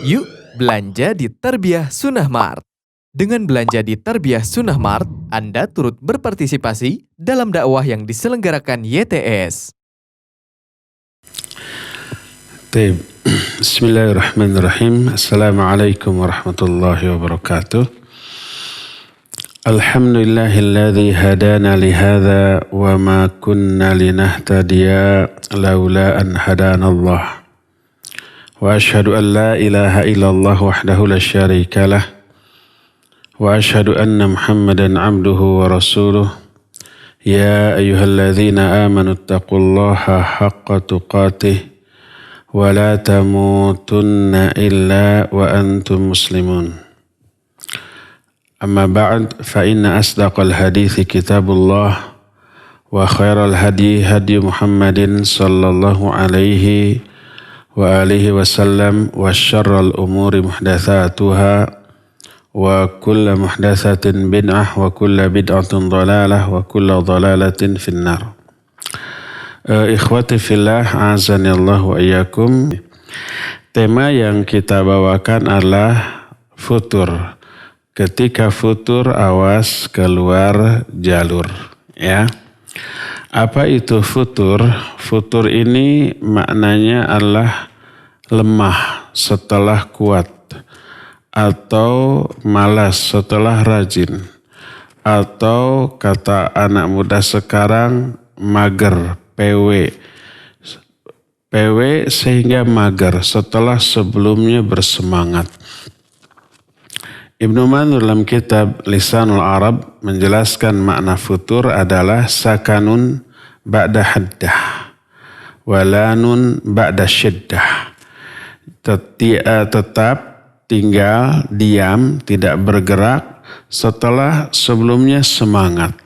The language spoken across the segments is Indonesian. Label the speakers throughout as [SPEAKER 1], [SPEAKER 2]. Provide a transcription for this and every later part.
[SPEAKER 1] Yuk belanja di Tarbiyah Sunnah Mart. Dengan belanja di Tarbiyah Sunnah Mart, Anda turut berpartisipasi dalam dakwah yang diselenggarakan YTS.
[SPEAKER 2] Bismillahirrahmanirrahim. Assalamualaikum warahmatullahi wabarakatuh. Alhamdulillahilladzi hadana lihadza wa ma kunna linahtadiya laula an hadanallah. Wa ashhadu an la ilaha illallah wahdahu la syarika lah. Wa ashhadu anna Muhammadan abduhu wa rasuluh. Ya ayyuhalladzina amanu taqullaha haqqa tuqatih wa la tamutunna illa wa antum muslimun. Amma ba'd, fa inna asdaqal hadithi kitabullah wa khairal hadi hadi Muhammadin sallallahu alaihi wa alihi wasallam wa syarral umuri muhdatsatuha wa kulla muhdatsatin bid'ah wa kulla bid'atin dhalalah wa kulla dhalalatin finnar. Ikhwati fillah, azani Allah wa iyyakum. Tema yang kita bawakan adalah futur. Ketika futur, awas keluar jalur. Ya. Apa itu futur? Futur ini maknanya adalah lemah setelah kuat, atau malas setelah rajin, atau kata anak muda sekarang mager, PW sehingga mager setelah sebelumnya bersemangat. Ibnu Mandur dalam kitab Lisanul Arab menjelaskan makna futur adalah sakanun ba'da haddah, walanun ba'da syiddah. Tetap tinggal, diam, tidak bergerak setelah sebelumnya semangat,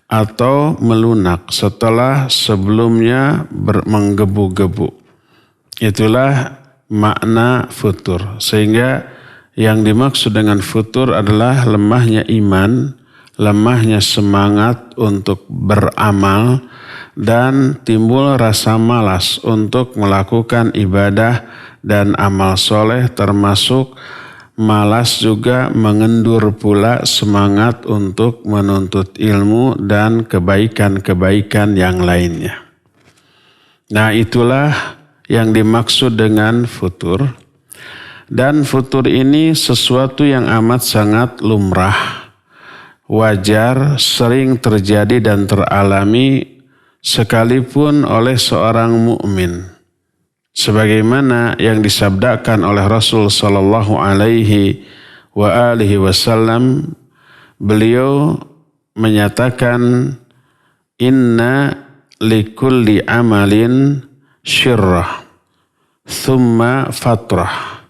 [SPEAKER 2] atau melunak setelah sebelumnya menggebu-gebu. Itulah makna futur. Sehingga yang dimaksud dengan futur adalah lemahnya iman, lemahnya semangat untuk beramal, dan timbul rasa malas untuk melakukan ibadah dan amal soleh, termasuk malas juga mengendur pula semangat untuk menuntut ilmu dan kebaikan-kebaikan yang lainnya. Nah, itulah yang dimaksud dengan futur. Dan futur ini sesuatu yang amat sangat lumrah, wajar, sering terjadi dan teralami sekalipun oleh seorang mukmin. Sebagaimana yang disabdakan oleh Rasul sallallahu alaihi wa alihi wasallam, beliau menyatakan, inna likulli amalin syirrah thumma fatrah.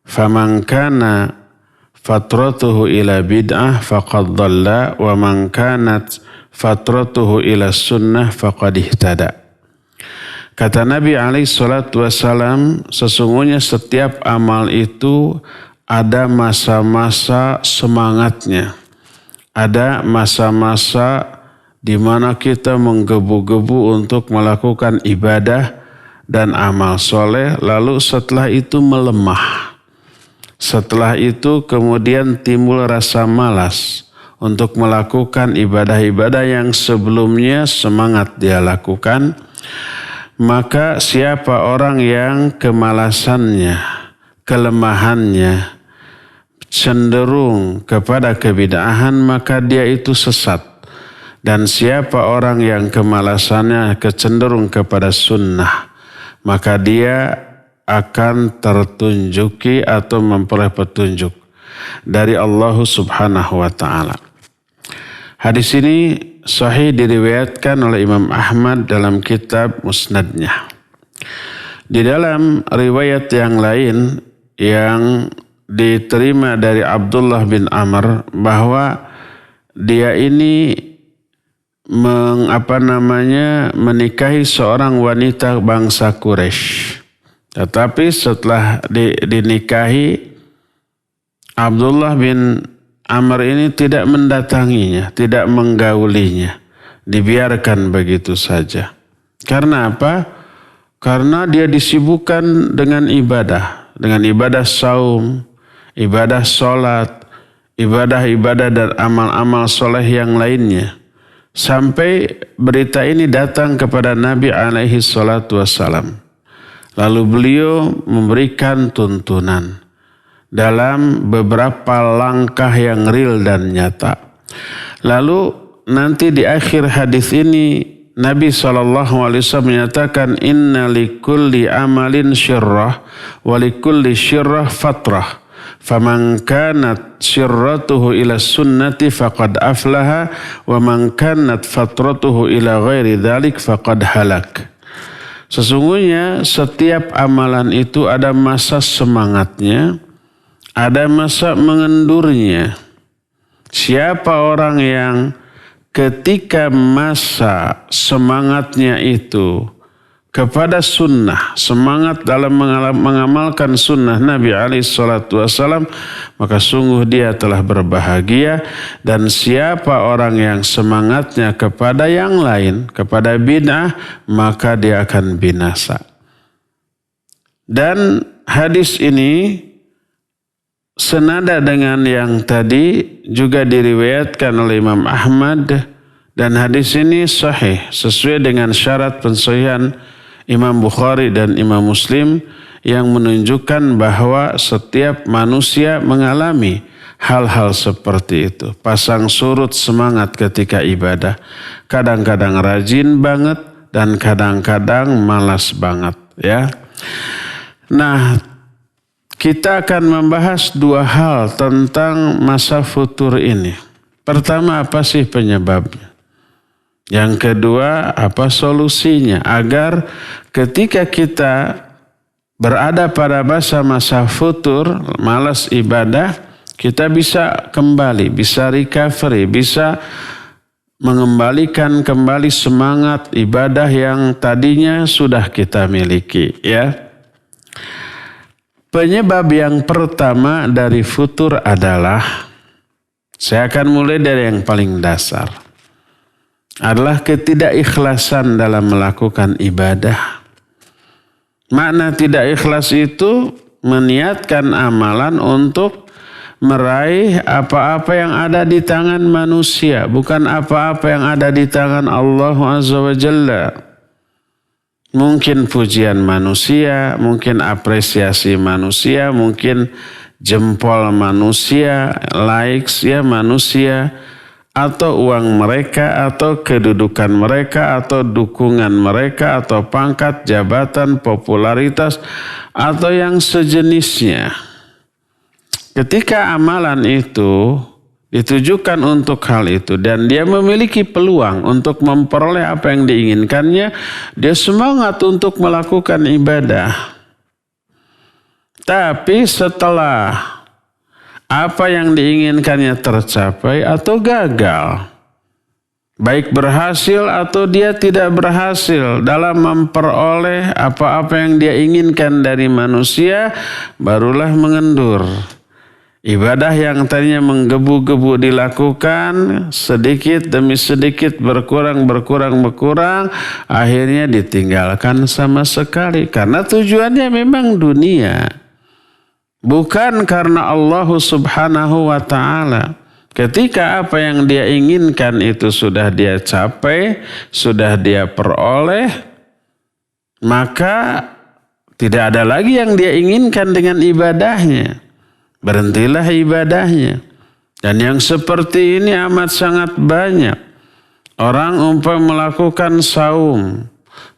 [SPEAKER 2] Faman kana fatratuhu ila bid'ah faqad dhalla wa man kanat fatratuhu ila sunnah faqad ihtada. Kata Nabi alaihi salatu wassalam, sesungguhnya setiap amal itu ada masa-masa semangatnya. Ada masa-masa di mana kita menggebu-gebu untuk melakukan ibadah dan amal soleh, lalu setelah itu melemah. Setelah itu kemudian timbul rasa malas untuk melakukan ibadah-ibadah yang sebelumnya semangat dia lakukan. Maka siapa orang yang kemalasannya, kelemahannya cenderung kepada kebid'ahan, maka dia itu sesat. Dan siapa orang yang kemalasannya kecenderung kepada sunnah, maka dia akan tertunjuki atau memperoleh petunjuk dari Allah Subhanahu wa ta'ala. Hadis ini sahih diriwayatkan oleh Imam Ahmad dalam kitab Musnadnya. Di dalam riwayat yang lain yang diterima dari Abdullah bin Amr, bahwa dia ini menikahi seorang wanita bangsa Quraisy. Tetapi setelah dinikahi, Abdullah bin Amr ini tidak mendatanginya, tidak menggaulinya. Dibiarkan begitu saja. Karena apa? Karena dia disibukkan dengan ibadah. dengan ibadah saum, ibadah sholat, ibadah-ibadah dan amal-amal soleh yang lainnya. Sampai berita ini datang kepada Nabi alaihi salatu wassalam. Lalu beliau memberikan tuntunan dalam beberapa langkah yang real dan nyata. Lalu nanti di akhir hadis ini Nabi SAW menyatakan inna likulli amalin syirrah wa likulli syirrah fatrah. Faman kanat syirratuhu ila sunnati faqad aflaha wa man kanat fatratuhu ila ghairi dzalik faqad halak. Sesungguhnya setiap amalan itu ada masa semangatnya, ada masa mengendurnya. Siapa orang yang ketika masa semangatnya itu kepada sunnah, semangat dalam mengamalkan sunnah Nabi SAW, maka sungguh dia telah berbahagia. Dan siapa orang yang semangatnya kepada yang lain, kepada bid'ah, maka dia akan binasa. Dan hadis ini senada dengan yang tadi juga diriwayatkan oleh Imam Ahmad, dan hadis ini sahih sesuai dengan syarat pensahihan Imam Bukhari dan Imam Muslim yang menunjukkan bahwa setiap manusia mengalami hal-hal seperti itu. Pasang surut semangat ketika ibadah. Kadang-kadang rajin banget dan kadang-kadang malas banget, ya. Nah, kita akan membahas dua hal tentang masa futur ini. Pertama, apa sih penyebabnya? Yang kedua, apa solusinya agar ketika kita berada pada masa futur, malas ibadah, kita bisa kembali, bisa recovery, bisa mengembalikan kembali semangat ibadah yang tadinya sudah kita miliki, ya. Penyebab yang pertama dari futur adalah, saya akan mulai dari yang paling dasar, adalah ketidakikhlasan dalam melakukan ibadah. Makna tidak ikhlas itu meniatkan amalan untuk meraih apa-apa yang ada di tangan manusia, bukan apa-apa yang ada di tangan Allah Azza wa Jalla. Mungkin pujian manusia, mungkin apresiasi manusia, mungkin jempol manusia, likes ya manusia, atau uang mereka, atau kedudukan mereka, atau dukungan mereka, atau pangkat, jabatan, popularitas, atau yang sejenisnya. Ketika amalan itu ditujukan untuk hal itu dan dia memiliki peluang untuk memperoleh apa yang diinginkannya, dia semangat untuk melakukan ibadah. Tapi setelah apa yang diinginkannya tercapai atau gagal, baik berhasil atau dia tidak berhasil dalam memperoleh apa-apa yang dia inginkan dari manusia, barulah mengendur. Ibadah yang tadinya menggebu-gebu dilakukan, sedikit demi sedikit berkurang, akhirnya ditinggalkan sama sekali. Karena tujuannya memang dunia. Bukan karena Allah Subhanahu wa ta'ala. Ketika apa yang dia inginkan itu sudah dia capai, sudah dia peroleh, maka tidak ada lagi yang dia inginkan dengan ibadahnya. Berhentilah ibadahnya. Dan yang seperti ini amat sangat banyak. Orang melakukan saum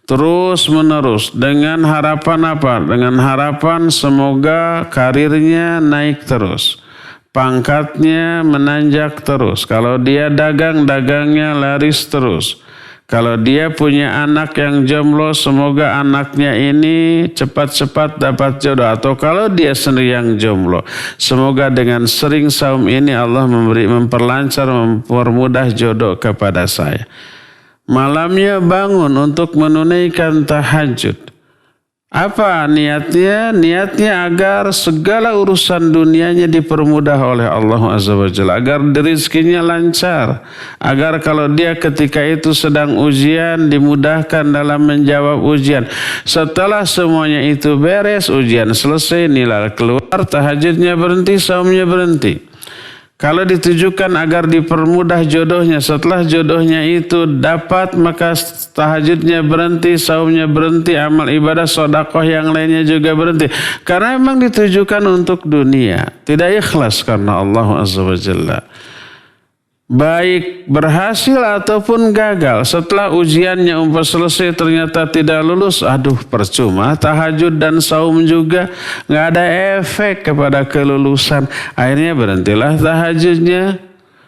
[SPEAKER 2] terus menerus dengan harapan apa? Dengan harapan semoga karirnya naik terus, pangkatnya menanjak terus. Kalau dia dagang, dagangnya laris terus. Kalau dia punya anak yang jomblo, semoga anaknya ini cepat-cepat dapat jodoh. Atau kalau dia sendiri yang jomblo, semoga dengan sering saum ini Allah memperlancar, mempermudah jodoh kepada saya. Malamnya bangun untuk menunaikan tahajud. Apa niatnya? Niatnya agar segala urusan dunianya dipermudah oleh Allah Azza wa Jalla, agar rezekinya lancar, agar kalau dia ketika itu sedang ujian dimudahkan dalam menjawab ujian. Setelah semuanya itu beres, ujian selesai, nilai keluar, tahajudnya berhenti, saumnya berhenti. Kalau ditujukan agar dipermudah jodohnya, setelah jodohnya itu dapat, maka tahajudnya berhenti, saumnya berhenti, amal ibadah, sedekah yang lainnya juga berhenti. Karena memang ditujukan untuk dunia, tidak ikhlas karena Allah Azza wa Jalla. Baik berhasil ataupun gagal, setelah ujiannya selesai ternyata tidak lulus, aduh percuma tahajud dan saum juga, nggak ada efek kepada kelulusan. Akhirnya berhentilah tahajudnya.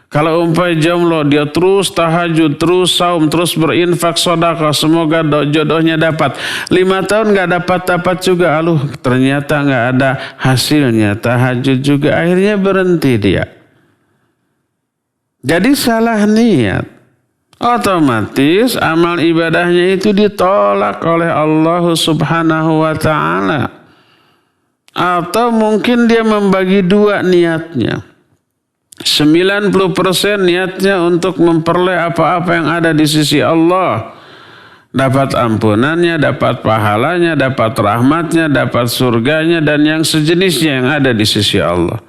[SPEAKER 2] Kalau jomblo, dia terus tahajud, terus saum, terus berinfak sedekah, semoga jodohnya dapat. 5 tahun nggak dapat juga, aluh ternyata nggak ada hasilnya, tahajud juga, akhirnya berhenti dia. Jadi salah niat, otomatis amal ibadahnya itu ditolak oleh Allah Subhanahu wa ta'ala. Atau mungkin dia membagi dua niatnya. 90% niatnya untuk memperoleh apa-apa yang ada di sisi Allah. Dapat ampunannya, dapat pahalanya, dapat rahmatnya, dapat surganya, dan yang sejenisnya yang ada di sisi Allah.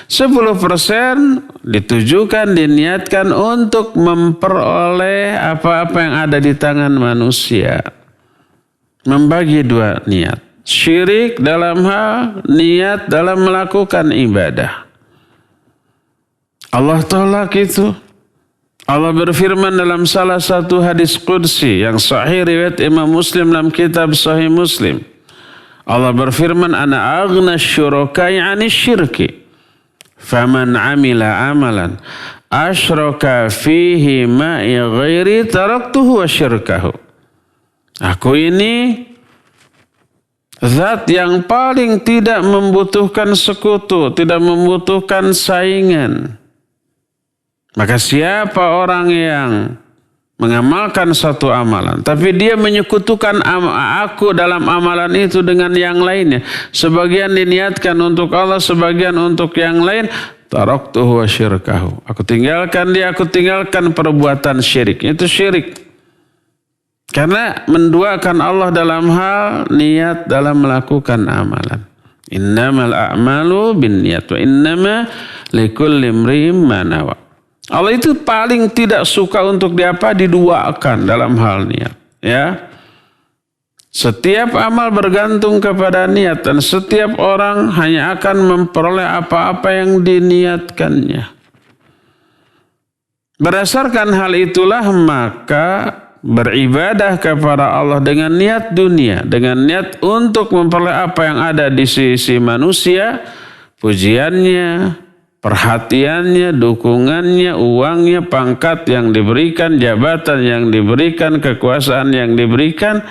[SPEAKER 2] 10% ditujukan, diniatkan untuk memperoleh apa-apa yang ada di tangan manusia. Membagi dua niat. Syirik dalam hal niat dalam melakukan ibadah. Allah tolak itu. Allah berfirman dalam salah satu hadis qudsi yang sahih riwayat Imam Muslim dalam kitab Sahih Muslim. Allah berfirman, ana aghna syurakai 'anis syirki. Faman 'amila amalan asyraka fihi ma'i ghairi taraktuhu wa syirkahu. Aku ini zat yang paling tidak membutuhkan sekutu, tidak membutuhkan saingan. Maka siapa orang yang mengamalkan satu amalan, tapi dia menyekutukan aku dalam amalan itu dengan yang lainnya, sebagian diniatkan untuk Allah, sebagian untuk yang lain, taraktuhu wa syirkahu. Aku tinggalkan dia, aku tinggalkan perbuatan syirik. Itu syirik. Karena menduakan Allah dalam hal niat dalam melakukan amalan. Innamal a'malu binniyat wa innama likulli imri'in ma nawa. Allah itu paling tidak suka untuk diduakan dalam hal niat. Ya, setiap amal bergantung kepada niat dan setiap orang hanya akan memperoleh apa-apa yang diniatkannya. Berdasarkan hal itulah maka beribadah kepada Allah dengan niat dunia, dengan niat untuk memperoleh apa yang ada di sisi manusia, pujiannya, perhatiannya, dukungannya, uangnya, pangkat yang diberikan, jabatan yang diberikan, kekuasaan yang diberikan,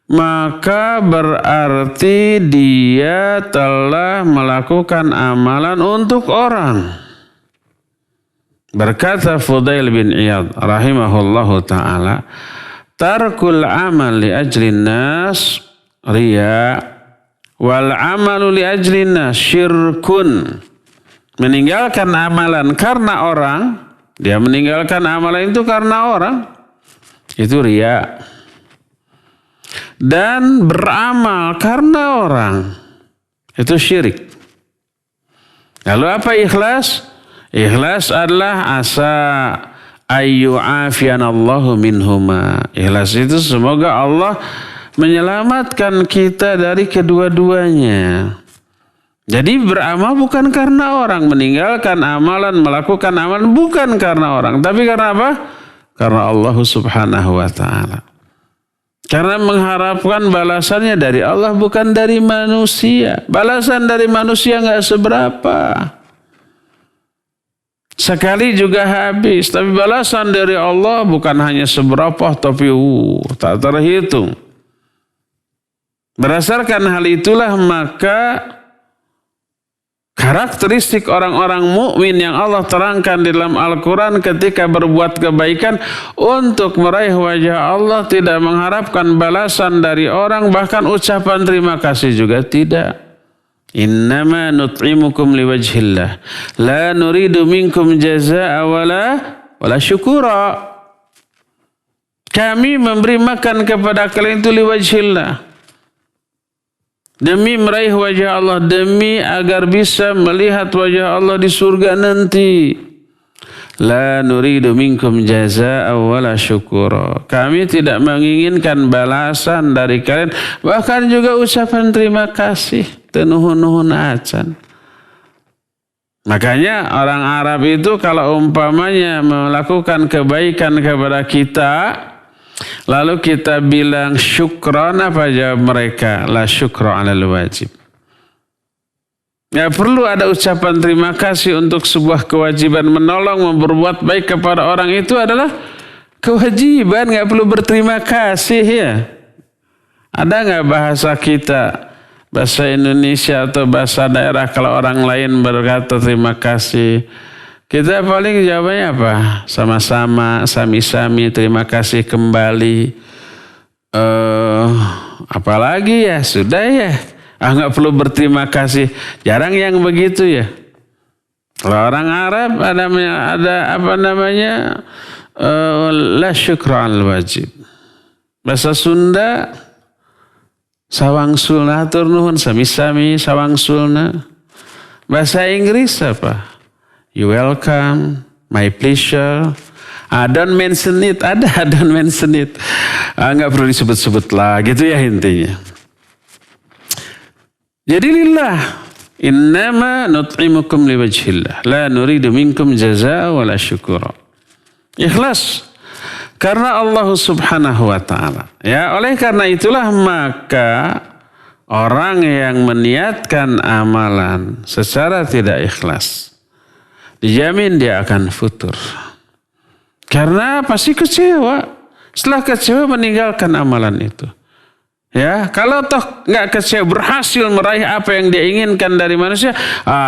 [SPEAKER 2] maka berarti dia telah melakukan amalan untuk orang. Berkata Fudail bin Iyad rahimahullahu ta'ala, tarkul amal li ajlin nas riya wal amalu li ajlin nas syirkun. Meninggalkan amalan karena orang, dia meninggalkan amalan itu karena orang, itu riya. Dan beramal karena orang, itu syirik. Lalu apa ikhlas? Ikhlas adalah asa ayyu'afiyanallahu minhuma. Ikhlas itu semoga Allah menyelamatkan kita dari kedua-duanya. Jadi beramal bukan karena orang, meninggalkan amalan, melakukan amalan bukan karena orang, tapi karena apa? Karena Allah Subhanahu wa ta'ala. Karena mengharapkan balasannya dari Allah bukan dari manusia. Balasan dari manusia enggak seberapa. Sekali juga habis, tapi balasan dari Allah bukan hanya seberapa, tapi tak terhitung. Berdasarkan hal itulah maka Karakteristik orang-orang mukmin yang Allah terangkan di dalam Al-Quran ketika berbuat kebaikan untuk meraih wajah Allah, tidak mengharapkan balasan dari orang, bahkan ucapan terima kasih juga tidak. Innama nut'imukum liwajhillah la nuridu minkum jazaa'a wala syukura. Kami memberi makan kepada kalian itu liwajhillah, demi meraih wajah Allah, demi agar bisa melihat wajah Allah di surga nanti. La nuridu minkum jazaa'a wala syukura. Kami tidak menginginkan balasan dari kalian, bahkan juga ucapan terima kasih. Tenuhun-nuhun acan. Makanya orang Arab itu kalau umpamanya melakukan kebaikan kepada kita, lalu kita bilang syukran, apa jawab mereka? La syukra 'alal wajib. Nggak perlu ada ucapan terima kasih untuk sebuah kewajiban. Menolong, berbuat baik kepada orang itu adalah kewajiban. Nggak perlu berterima kasih ya. Ada nggak bahasa kita, bahasa Indonesia atau bahasa daerah, kalau orang lain berkata terima kasih, kita paling jawabnya apa? Sama-sama, sami-sami, terima kasih kembali. Apalagi ya, sudah ya. Nggak perlu berterima kasih. Jarang yang begitu ya. Kalau orang Arab ada apa namanya? La syukra al wajib. Bahasa Sunda, sawang sulna, hatur nuhun, sami-sami, sawang sulna. Bahasa Inggris apa? You welcome, my pleasure. Don't mention it, don't mention it. Nggak perlu disebut-sebut lah, gitu ya intinya. Jadi lillah, innama nut'imukum liwajhillah, la nuridu minkum jazaa'a wala syukura. Ikhlas. Karena Allah subhanahu wa ta'ala. Ya, oleh karena itulah maka orang yang meniatkan amalan secara tidak ikhlas, dijamin dia akan futur. Karena pasti kecewa. Setelah kecewa meninggalkan amalan itu. Ya, kalau toh nggak kecewa, berhasil meraih apa yang dia inginkan dari manusia,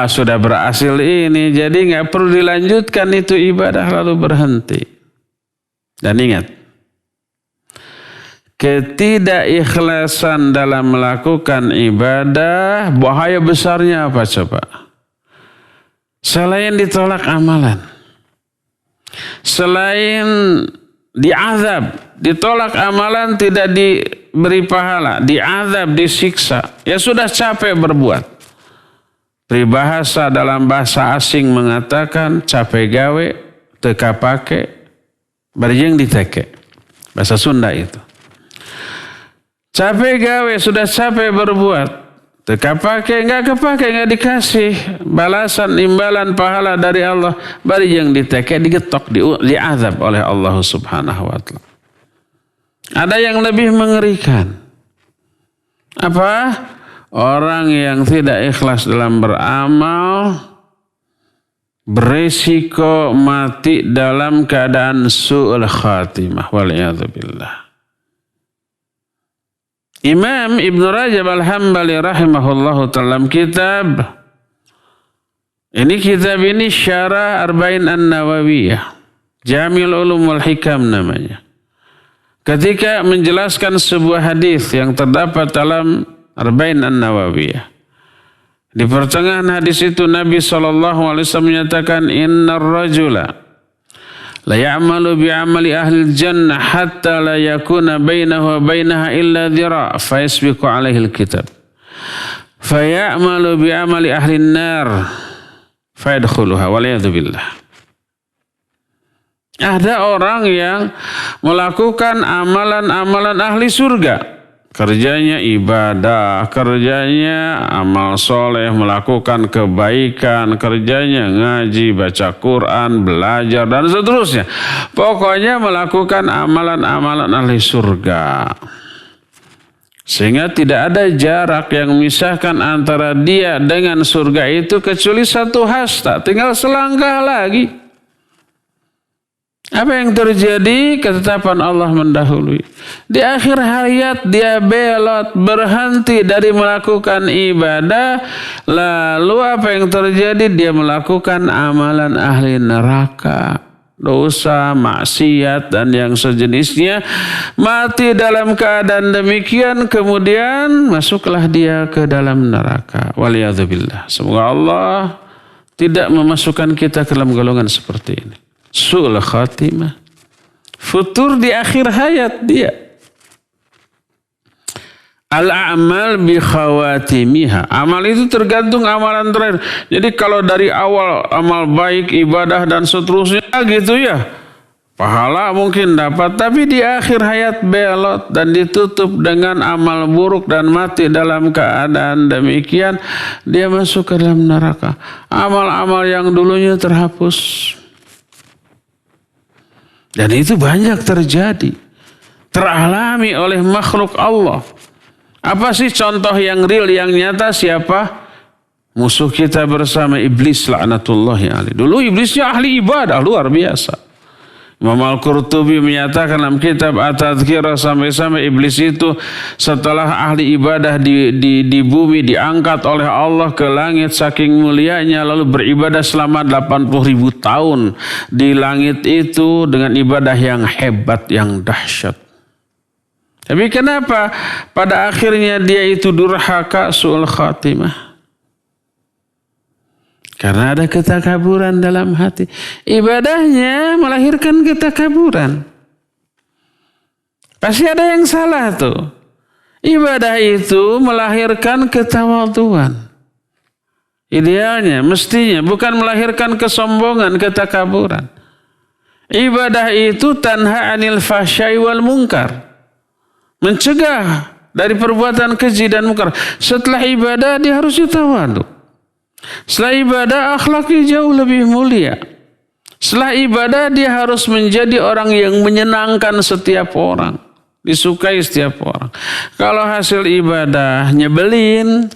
[SPEAKER 2] sudah berhasil ini, jadi nggak perlu dilanjutkan itu ibadah, lalu berhenti. Dan ingat, ketidakikhlasan dalam melakukan ibadah, bahaya besarnya apa coba? Selain ditolak amalan, selain diazab, ditolak amalan, tidak diberi pahala, diazab, disiksa. Ya sudah capek berbuat. Peribahasa dalam bahasa asing mengatakan capek gawe, teka pake, barjeng diteke. Bahasa Sunda itu. Capek gawe, sudah capek berbuat. Teka pake, enggak kepake, enggak dikasih balasan, imbalan, pahala dari Allah. Barjeng diteke, digetok, diazab oleh Allah subhanahu wa ta'ala. Ada yang lebih mengerikan. Apa? Orang yang tidak ikhlas dalam beramal, beresiko mati dalam keadaan su'ul khatimah. Wal'iyadzubillah. Imam Ibn Rajab Al-Hambali rahimahullahu ta'ala kitab, kitab ini Syarah Arba'in An-Nawawiyah, Jami'ul Ulum wal Hikam namanya. Ketika menjelaskan sebuah hadis yang terdapat dalam Arba'in An-Nawawiyah, di pertengahan hadis itu Nabi SAW menyatakan, Innar rajula la ya'malu bi'amali ahli jannah hatta la yakuna bainahu wa bainaha illa dhira' fa yasbiqu alaihi al-kitab fa ya'malu bi'amali ahli an-nar fa yadkhuluha wal'iyadzu billah. Ada orang yang melakukan amalan-amalan ahli surga. Kerjanya ibadah, kerjanya amal soleh, melakukan kebaikan, kerjanya ngaji, baca Quran, belajar, dan seterusnya. Pokoknya melakukan amalan-amalan ahli surga. Sehingga tidak ada jarak yang memisahkan antara dia dengan surga itu kecuali satu hasta, tinggal selangkah lagi. Apa yang terjadi? Ketetapan Allah mendahului. Di akhir hayat dia belot, berhenti dari melakukan ibadah. Lalu apa yang terjadi? Dia melakukan amalan ahli neraka, dosa, maksiat dan yang sejenisnya. Mati dalam keadaan demikian, kemudian masuklah dia ke dalam neraka. Waliyadzubillah. Semoga Allah tidak memasukkan kita ke dalam golongan seperti ini. Su'ul khatimah, futur di akhir hayat dia. Al-a'mal bi khawatimiha. Amal itu tergantung amalan terakhir. Jadi kalau dari awal amal baik, ibadah dan seterusnya gitu ya, pahala mungkin dapat, tapi di akhir hayat belot dan ditutup dengan amal buruk dan mati dalam keadaan demikian, dia masuk ke dalam neraka. Amal-amal yang dulunya terhapus. Dan itu banyak terjadi, teralami oleh makhluk Allah. Apa sih contoh yang real, yang nyata? Siapa? Musuh kita bersama iblis laknatullahi alaih. Dulu iblisnya ahli ibadah luar biasa. Imam Al-Qurtubi menyatakan dalam kitab At-Tadhkirah, sampai-sampai iblis itu setelah ahli ibadah di bumi diangkat oleh Allah ke langit saking mulianya, lalu beribadah selama 80.000 tahun di langit itu dengan ibadah yang hebat, yang dahsyat. Tapi kenapa pada akhirnya dia itu durhaka, su'ul khatimah? Karena ada ketakaburan dalam hati. Ibadahnya melahirkan ketakaburan. Pasti ada yang salah tuh. Ibadah itu melahirkan ketawaduan. Idealnya, mestinya bukan melahirkan kesombongan, ketakaburan. Ibadah itu tanha anil fahsyai wal munkar. Mencegah dari perbuatan keji dan munkar. Setelah ibadah dia harus tawadu. Setelah ibadah akhlaknya jauh lebih mulia. Setelah ibadah dia harus menjadi orang yang menyenangkan setiap orang, disukai setiap orang. Kalau hasil ibadah nyebelin,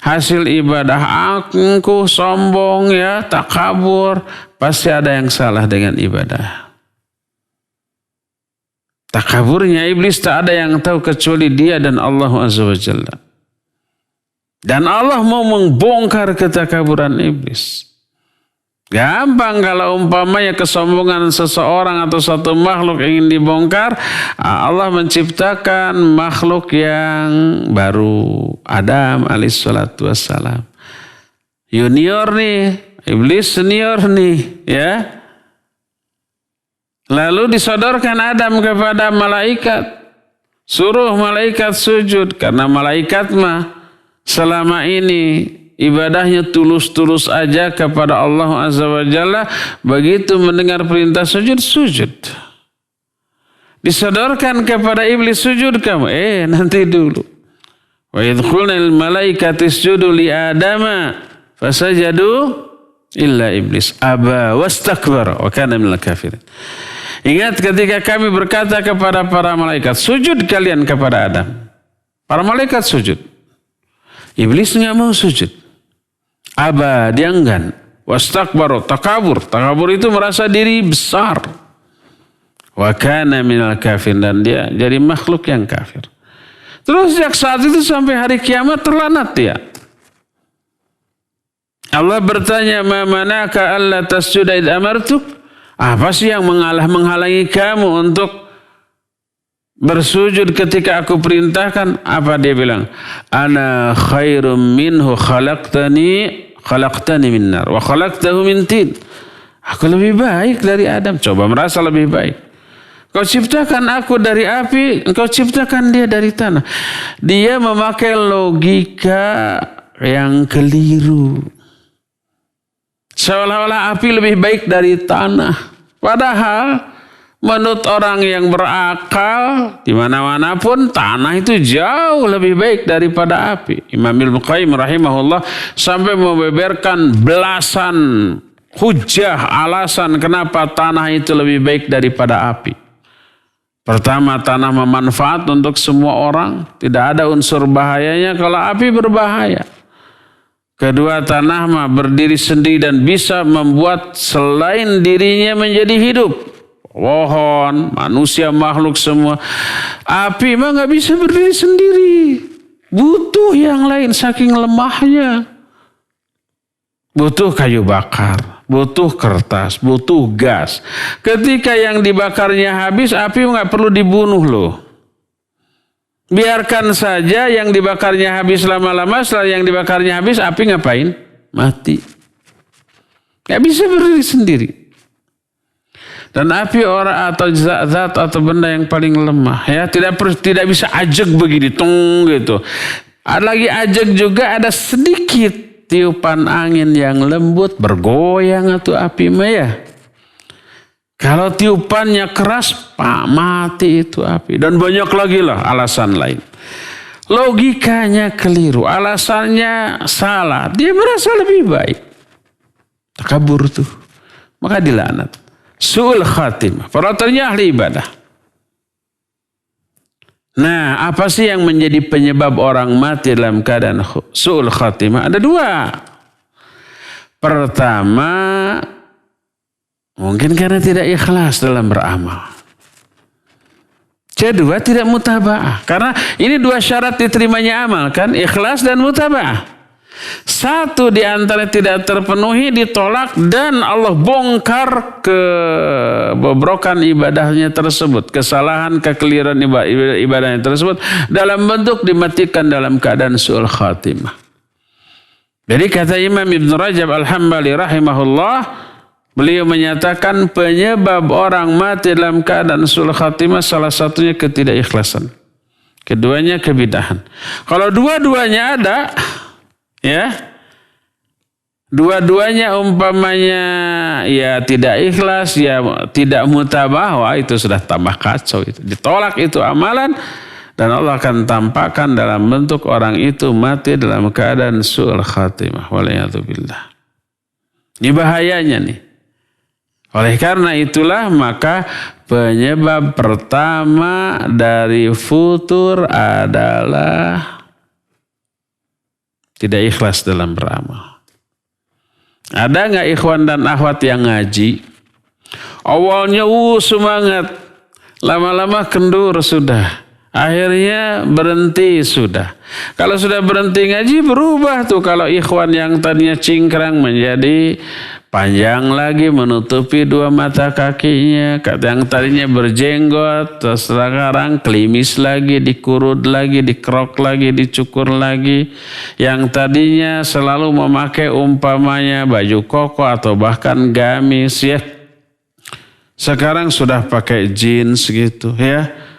[SPEAKER 2] hasil ibadah angkuh, sombong, ya, takabur, pasti ada yang salah dengan ibadah. Takaburnya iblis tak ada yang tahu kecuali dia dan Allah Azza wa Jalla. Dan Allah mau membongkar ketakaburan iblis. Gampang kalau umpamanya kesombongan seseorang atau satu makhluk ingin dibongkar. Allah menciptakan makhluk yang baru, Adam alaihissalatu wassalam. Junior nih, iblis senior nih, ya. Lalu disodorkan Adam kepada malaikat. Suruh malaikat sujud karena malaikat mah selama ini ibadahnya tulus-tulus aja kepada Allah Azza wa Jalla. Begitu mendengar perintah sujud, sujud. Disodorkan kepada iblis, sujud kamu. Nanti dulu. Wa idh qulna lil malaikati isjudu li adama fasajadu illa iblis aba wastakbara wa kana minal kafirin. Ingat ketika kami berkata kepada para malaikat, sujud kalian kepada Adam. Para malaikat sujud. Iblis nggak mau sujud. Aba, dia enggan. Wastakbaru, takabur. Takabur itu merasa diri besar. Wa kana minal kafir, dan dia jadi makhluk yang kafir. Terus sejak saat itu sampai hari kiamat terlanat dia. Allah bertanya, ma manaka alla tasjuda id amartuk? Apa sih yang menghalangi kamu untuk bersujud ketika aku perintahkan? Apa dia bilang? Ana khairum minhu khalaqtani min nar wa khalaqtahu min tin. Aku lebih baik dari Adam. Coba merasa lebih baik. Kau ciptakan aku dari api, engkau ciptakan dia dari tanah. Dia memakai logika yang keliru. Seolah-olah api lebih baik dari tanah. Padahal menurut orang yang berakal, di mana-mana pun tanah itu jauh lebih baik daripada api. Imam Ibnu Qayyim rahimahullah sampai membeberkan belasan hujah alasan kenapa tanah itu lebih baik daripada api. Pertama, tanah memanfaat untuk semua orang, tidak ada unsur bahayanya kalau api berbahaya. Kedua, tanah mah berdiri sendiri dan bisa membuat selain dirinya menjadi hidup. pohon, manusia, makhluk semua. Api mah nggak bisa berdiri sendiri. Butuh yang lain saking lemahnya. Butuh kayu bakar, butuh kertas, butuh gas. Ketika yang dibakarnya habis, api nggak perlu dibunuh loh. Biarkan saja yang dibakarnya habis lama-lama, setelah yang dibakarnya habis, api ngapain? Mati. Nggak bisa berdiri sendiri. Dan api orang atau zat atau benda yang paling lemah, ya tidak bisa ajeg begini, tung gitu. Ada lagi ajeg juga, ada sedikit tiupan angin yang lembut bergoyang atau api mah ya. Kalau tiupannya keras, mati itu api. Dan banyak lagi lah alasan lain. Logikanya keliru, alasannya salah. Dia merasa lebih baik. Takabur tuh, maka dilaknat. Su'ul khatimah, peraturannya ahli ibadah. Nah, apa sih yang menjadi penyebab orang mati dalam keadaan su'ul khatimah? Ada dua. Pertama, mungkin karena tidak ikhlas dalam beramal. Kedua, tidak mutaba'ah. Karena ini dua syarat diterimanya amal kan, ikhlas dan mutaba'ah. Satu di antara tidak terpenuhi, ditolak, dan Allah bongkar kebobrokan ibadahnya tersebut, kesalahan, kekeliruan ibadahnya tersebut dalam bentuk dimatikan dalam keadaan su'ul khatimah. Jadi kata Imam Ibn Rajab Al-Hambali rahimahullah, beliau menyatakan penyebab orang mati dalam keadaan su'ul khatimah salah satunya ketidakikhlasan, keduanya kebidahan. Kalau dua-duanya ada, ya, dua-duanya umpamanya ya tidak ikhlas, ya tidak mutabah, wah itu sudah tambah kacau. Itu ditolak itu amalan, dan Allah akan tampakkan dalam bentuk orang itu mati dalam keadaan su'ul khatimah. Waliyadzubillah. Ini bahayanya nih. Oleh karena itulah maka penyebab pertama dari futur adalah tidak ikhlas dalam beramal. Ada nggak ikhwan dan akhwat yang ngaji? Awalnya semangat, lama-lama kendur sudah. Akhirnya berhenti sudah. Kalau sudah berhenti ngaji berubah tuh. Kalau ikhwan yang tadinya cingkrang menjadi panjang lagi, menutupi dua mata kakinya. Yang tadinya berjenggot, terus sekarang klimis lagi, dikurut lagi, dikerok lagi, dicukur lagi. Yang tadinya selalu memakai umpamanya baju koko atau bahkan gamis ya, sekarang sudah pakai jeans gitu ya.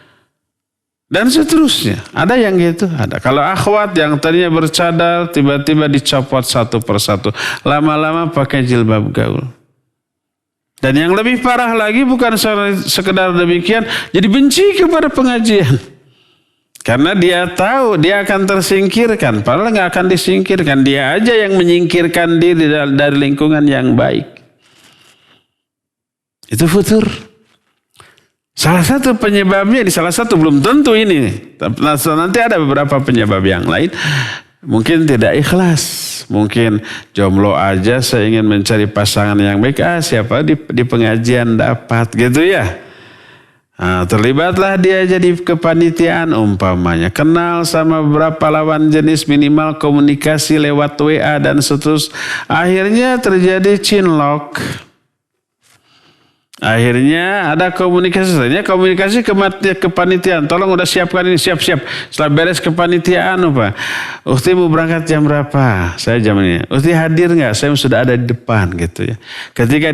[SPEAKER 2] Dan seterusnya. Ada yang gitu, ada. Kalau akhwat yang tadinya bercadar tiba-tiba dicopot satu persatu. Lama-lama pakai jilbab gaul. Dan yang lebih parah lagi bukan sekedar demikian, jadi benci kepada pengajian. Karena dia tahu dia akan tersingkirkan. Padahal nggak akan disingkirkan. Dia aja yang menyingkirkan diri dari lingkungan yang baik. Itu futur. Salah satu penyebabnya, salah satu belum tentu ini. Nanti ada beberapa penyebab yang lain. Mungkin tidak ikhlas. Mungkin jomblo aja saya ingin mencari pasangan yang baik. Siapa di pengajian dapat gitu ya. Nah, terlibatlah dia jadi kepanitiaan umpamanya. Kenal sama beberapa lawan jenis, minimal komunikasi lewat WA dan seterusnya. Akhirnya terjadi cinlok. Akhirnya ada komunikasi kepanitiaan. Tolong udah siapkan ini, siap-siap. Setelah beres kepanitiaan, Pak. Ukti mau berangkat jam berapa? Saya jam ini. Ukti hadir nggak? Saya sudah ada di depan gitu ya. Ketika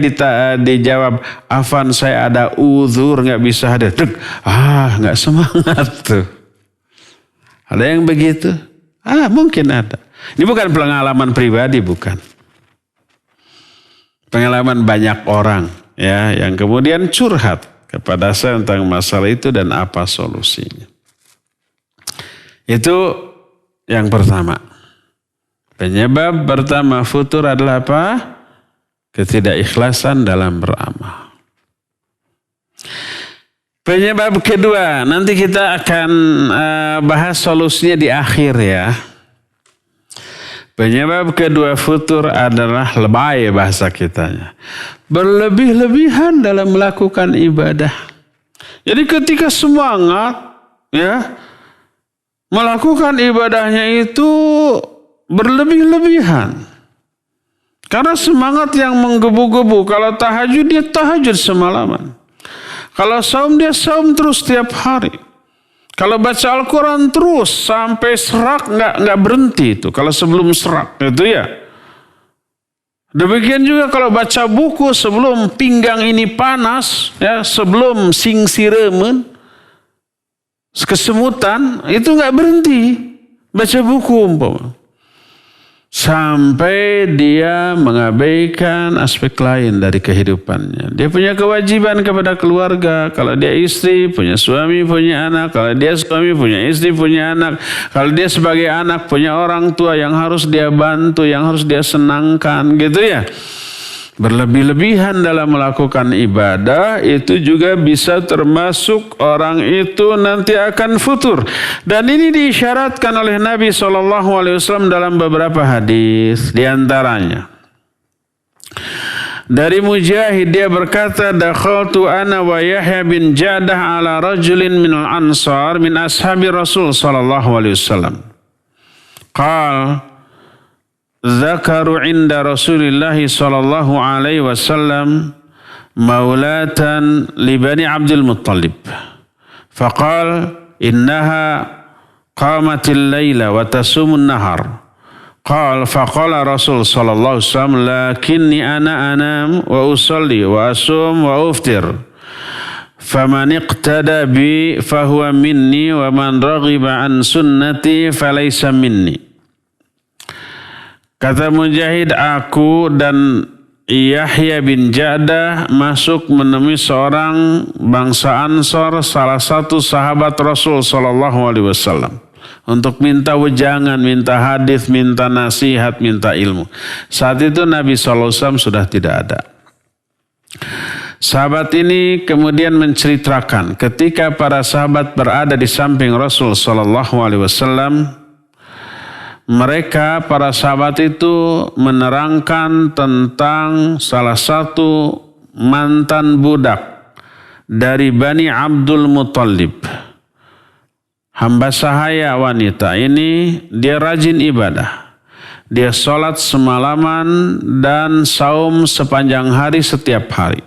[SPEAKER 2] dijawab, Afan saya ada uzur nggak bisa hadir. Nggak semangat tuh. Ada yang begitu? Mungkin ada. Ini bukan pengalaman pribadi, bukan. Pengalaman banyak orang. Ya, yang kemudian curhat kepada saya tentang masalah itu dan apa solusinya. Itu yang pertama. Penyebab pertama futur adalah apa? Ketidakikhlasan dalam beramal. Penyebab kedua, nanti kita akan bahas solusinya di akhir ya. Penyebab kedua futur adalah lebay bahasa kitanya. Berlebih-lebihan dalam melakukan ibadah. Jadi ketika semangat ya melakukan ibadahnya itu berlebih-lebihan. Karena semangat yang menggebu-gebu. Kalau tahajud dia tahajud semalaman. Kalau saum dia saum terus tiap hari. Kalau baca Al-Quran terus sampai serak nggak berhenti itu. Kalau sebelum serak itu ya. Demikian juga kalau baca buku sebelum pinggang ini panas, ya sebelum singsiremen, kesemutan itu nggak berhenti baca buku umpama. Sampai dia mengabaikan aspek lain dari kehidupannya. Dia punya kewajiban kepada keluarga. Kalau dia istri, punya suami, punya anak. Kalau dia suami, punya istri, punya anak. Kalau dia sebagai anak, punya orang tua yang harus dia bantu, yang harus dia senangkan, gitu ya. Berlebih-lebihan dalam melakukan ibadah itu juga bisa termasuk orang itu nanti akan futur. Dan ini diisyaratkan oleh Nabi SAW dalam beberapa hadis. Di antaranya dari Mujahid dia berkata, dakhaltu ana wa Yahya bin Ja'dah ala rajulin minal ansar min ashabi Rasul SAW. Qal Zakaru inda Rasulillah sallallahu alaihi wasallam maulatan li Bani Abdul Muttalib. Faqal innaha qamatil laila wa tasumun nahar. Qal faqala Rasul sallallahu alaihi wasallam lakinni ana anam wa usalli wa asum wa uftir. Faman iqtada bi fahuwa minni wa man raghiba an sunnati falaysa minni. Kata Mujahid, aku dan Yahya bin Ja'dah masuk menemui seorang bangsa Ansor, salah satu sahabat Rasul SAW, untuk minta wejangan, minta hadis, minta nasihat, minta ilmu. Saat itu Nabi SAW sudah tidak ada. Sahabat ini kemudian menceritakan ketika para sahabat berada di samping Rasul SAW, mereka para sahabat itu menerangkan tentang salah satu mantan budak dari Bani Abdul Muttalib. Hamba sahaya wanita ini, dia rajin ibadah. Dia sholat semalaman dan saum sepanjang hari setiap hari.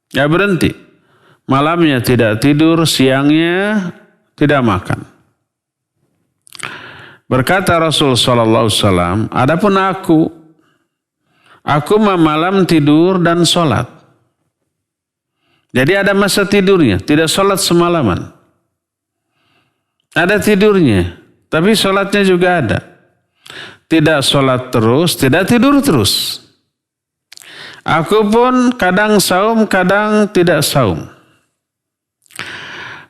[SPEAKER 2] Ya berhenti. Malamnya tidak tidur, siangnya tidak makan. Berkata Rasul sallallahu alaihi wasallam, adapun aku malam tidur dan sholat. Jadi ada masa tidurnya, tidak sholat semalaman. Ada tidurnya, tapi sholatnya juga ada. Tidak sholat terus, tidak tidur terus. Aku pun kadang saum, kadang tidak saum.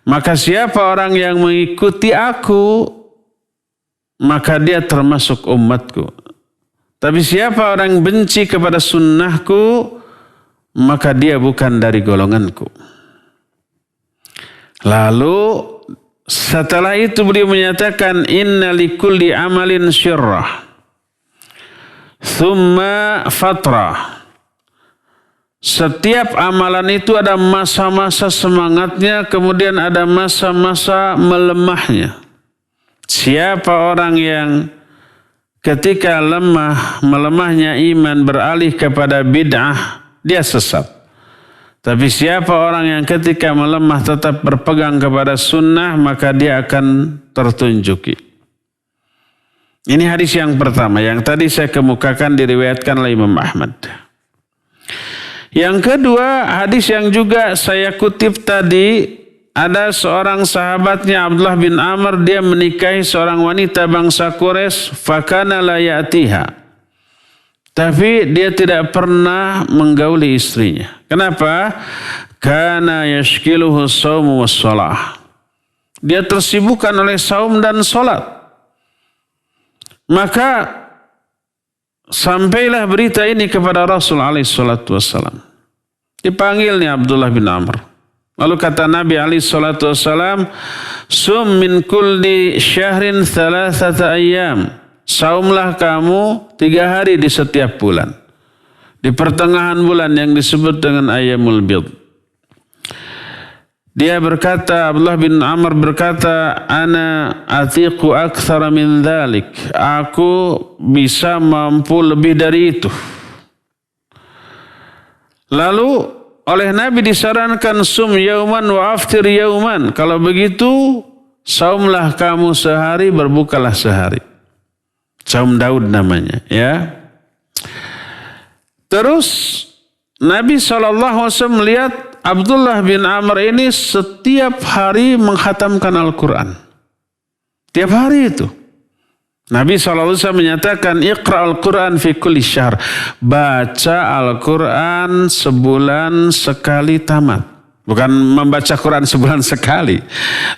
[SPEAKER 2] Maka siapa orang yang mengikuti aku, maka dia termasuk umatku. Tapi siapa orang benci kepada sunnahku, maka dia bukan dari golonganku. Lalu setelah itu beliau menyatakan, inna likulli amalin syirrah, thumma fatrah. Setiap amalan itu ada masa-masa semangatnya, kemudian ada masa-masa melemahnya. Siapa orang yang ketika melemahnya iman beralih kepada bid'ah, dia sesat. Tapi siapa orang yang ketika melemah tetap berpegang kepada sunnah, maka dia akan tertunjuki. Ini hadis yang pertama, yang tadi saya kemukakan diriwayatkan oleh Imam Ahmad. Yang kedua, hadis yang juga saya kutip tadi, ada seorang sahabatnya Abdullah bin Amr, dia menikahi seorang wanita bangsa Quraisy, fakana la ya'tiha. Tapi dia tidak pernah menggauli istrinya. Kenapa? Kana yashkiluhu shaumu was-shalah. Dia tersibukkan oleh saum dan salat. Maka sampailah berita ini kepada Rasul alaihi salatu wassalam. Dipanggilnya Abdullah bin Amr. Lalu kata Nabi SAW, sum min kulli syahrin thalathata ayyam. saumlah kamu 3 hari di setiap bulan. Di pertengahan bulan yang disebut dengan Ayyamul Bid. Dia berkata, Abdullah bin Amr berkata, ana atiqu aktsara min dzalik. Aku bisa mampu lebih dari itu. Lalu oleh Nabi disarankan sum yauman wa aftir yauman. Kalau begitu, saumlah kamu sehari, berbukalah sehari. Saum Daud namanya, ya. Terus Nabi SAW melihat Abdullah bin Amr ini setiap hari menghatamkan Al-Quran. Tiap hari itu. Nabi SAW menyatakan, Iqra al-Quran fi kulli syahr. Baca Al-Quran sebulan sekali tamat. Bukan membaca Quran sebulan sekali.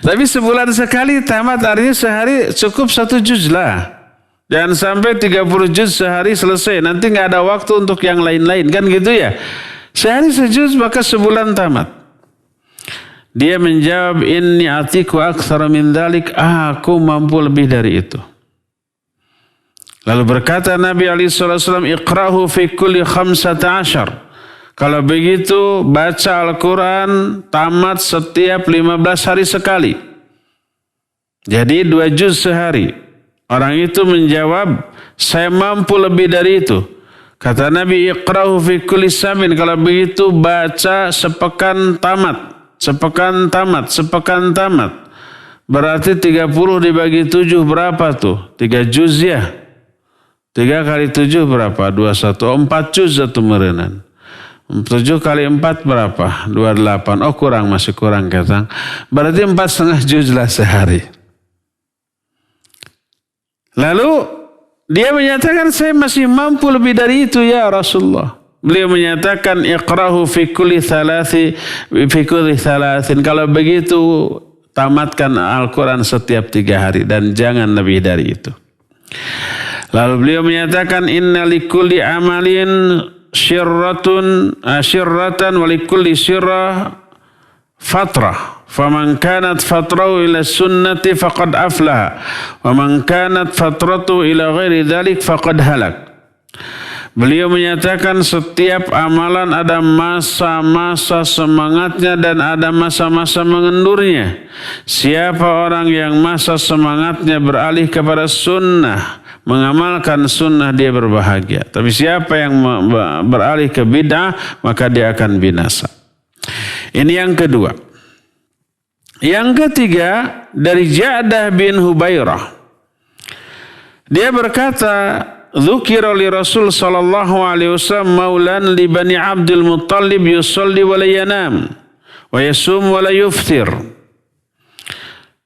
[SPEAKER 2] Tapi sebulan sekali tamat, artinya sehari cukup 1 juz lah. Jangan sampai 30 juz sehari selesai. Nanti gak ada waktu untuk yang lain-lain. Kan gitu ya. Sehari sejuz maka sebulan tamat. Dia menjawab, inni atiku aktsara min dzalik. Aku mampu lebih dari itu. Lalu berkata Nabi SAW, Iqrahu fi kulli 15. Kalau begitu baca Al-Quran tamat setiap 15 hari sekali. Jadi 2 juz sehari. Orang itu menjawab, saya mampu lebih dari itu. Kata Nabi, Iqrahu fi kulli samin. Kalau begitu baca sepekan tamat. Sepekan tamat, sepekan tamat. Berarti 30 dibagi 7 berapa tuh? 3 juz ya. 3 kali 7 berapa? 21. 4 juz satu merenan. 7 kali 4 berapa? 28. Oh kurang, masih kurang katang. Berarti 4,5 juz lah sehari. Lalu dia menyatakan, saya masih mampu lebih dari itu ya Rasulullah. Beliau menyatakan, Iqrahu fi kulli thalathin. Kalau begitu tamatkan Al-Quran setiap 3 hari dan jangan lebih dari itu. Lalu beliau menyatakan, inna likulli amalin syirratan wa likulli syirrah fatrah. Faman kanat fatrahu ila sunnati faqad aflaha. Wa man kanat fatratu ila ghairi dzalik faqad halak. Beliau menyatakan setiap amalan ada masa-masa semangatnya dan ada masa-masa mengendurnya. Siapa orang yang masa semangatnya beralih kepada sunnah, mengamalkan sunnah, dia berbahagia. Tapi siapa yang beralih ke bid'ah, maka dia akan binasa. Ini yang kedua. Yang ketiga dari Ja'dah bin Hubairah. Dia berkata, dzukira li Rasul sallallahu alaihi wasallam maulan li Bani Abdul Muttalib yusalli wa la yanam wa yasum wa la yuftir.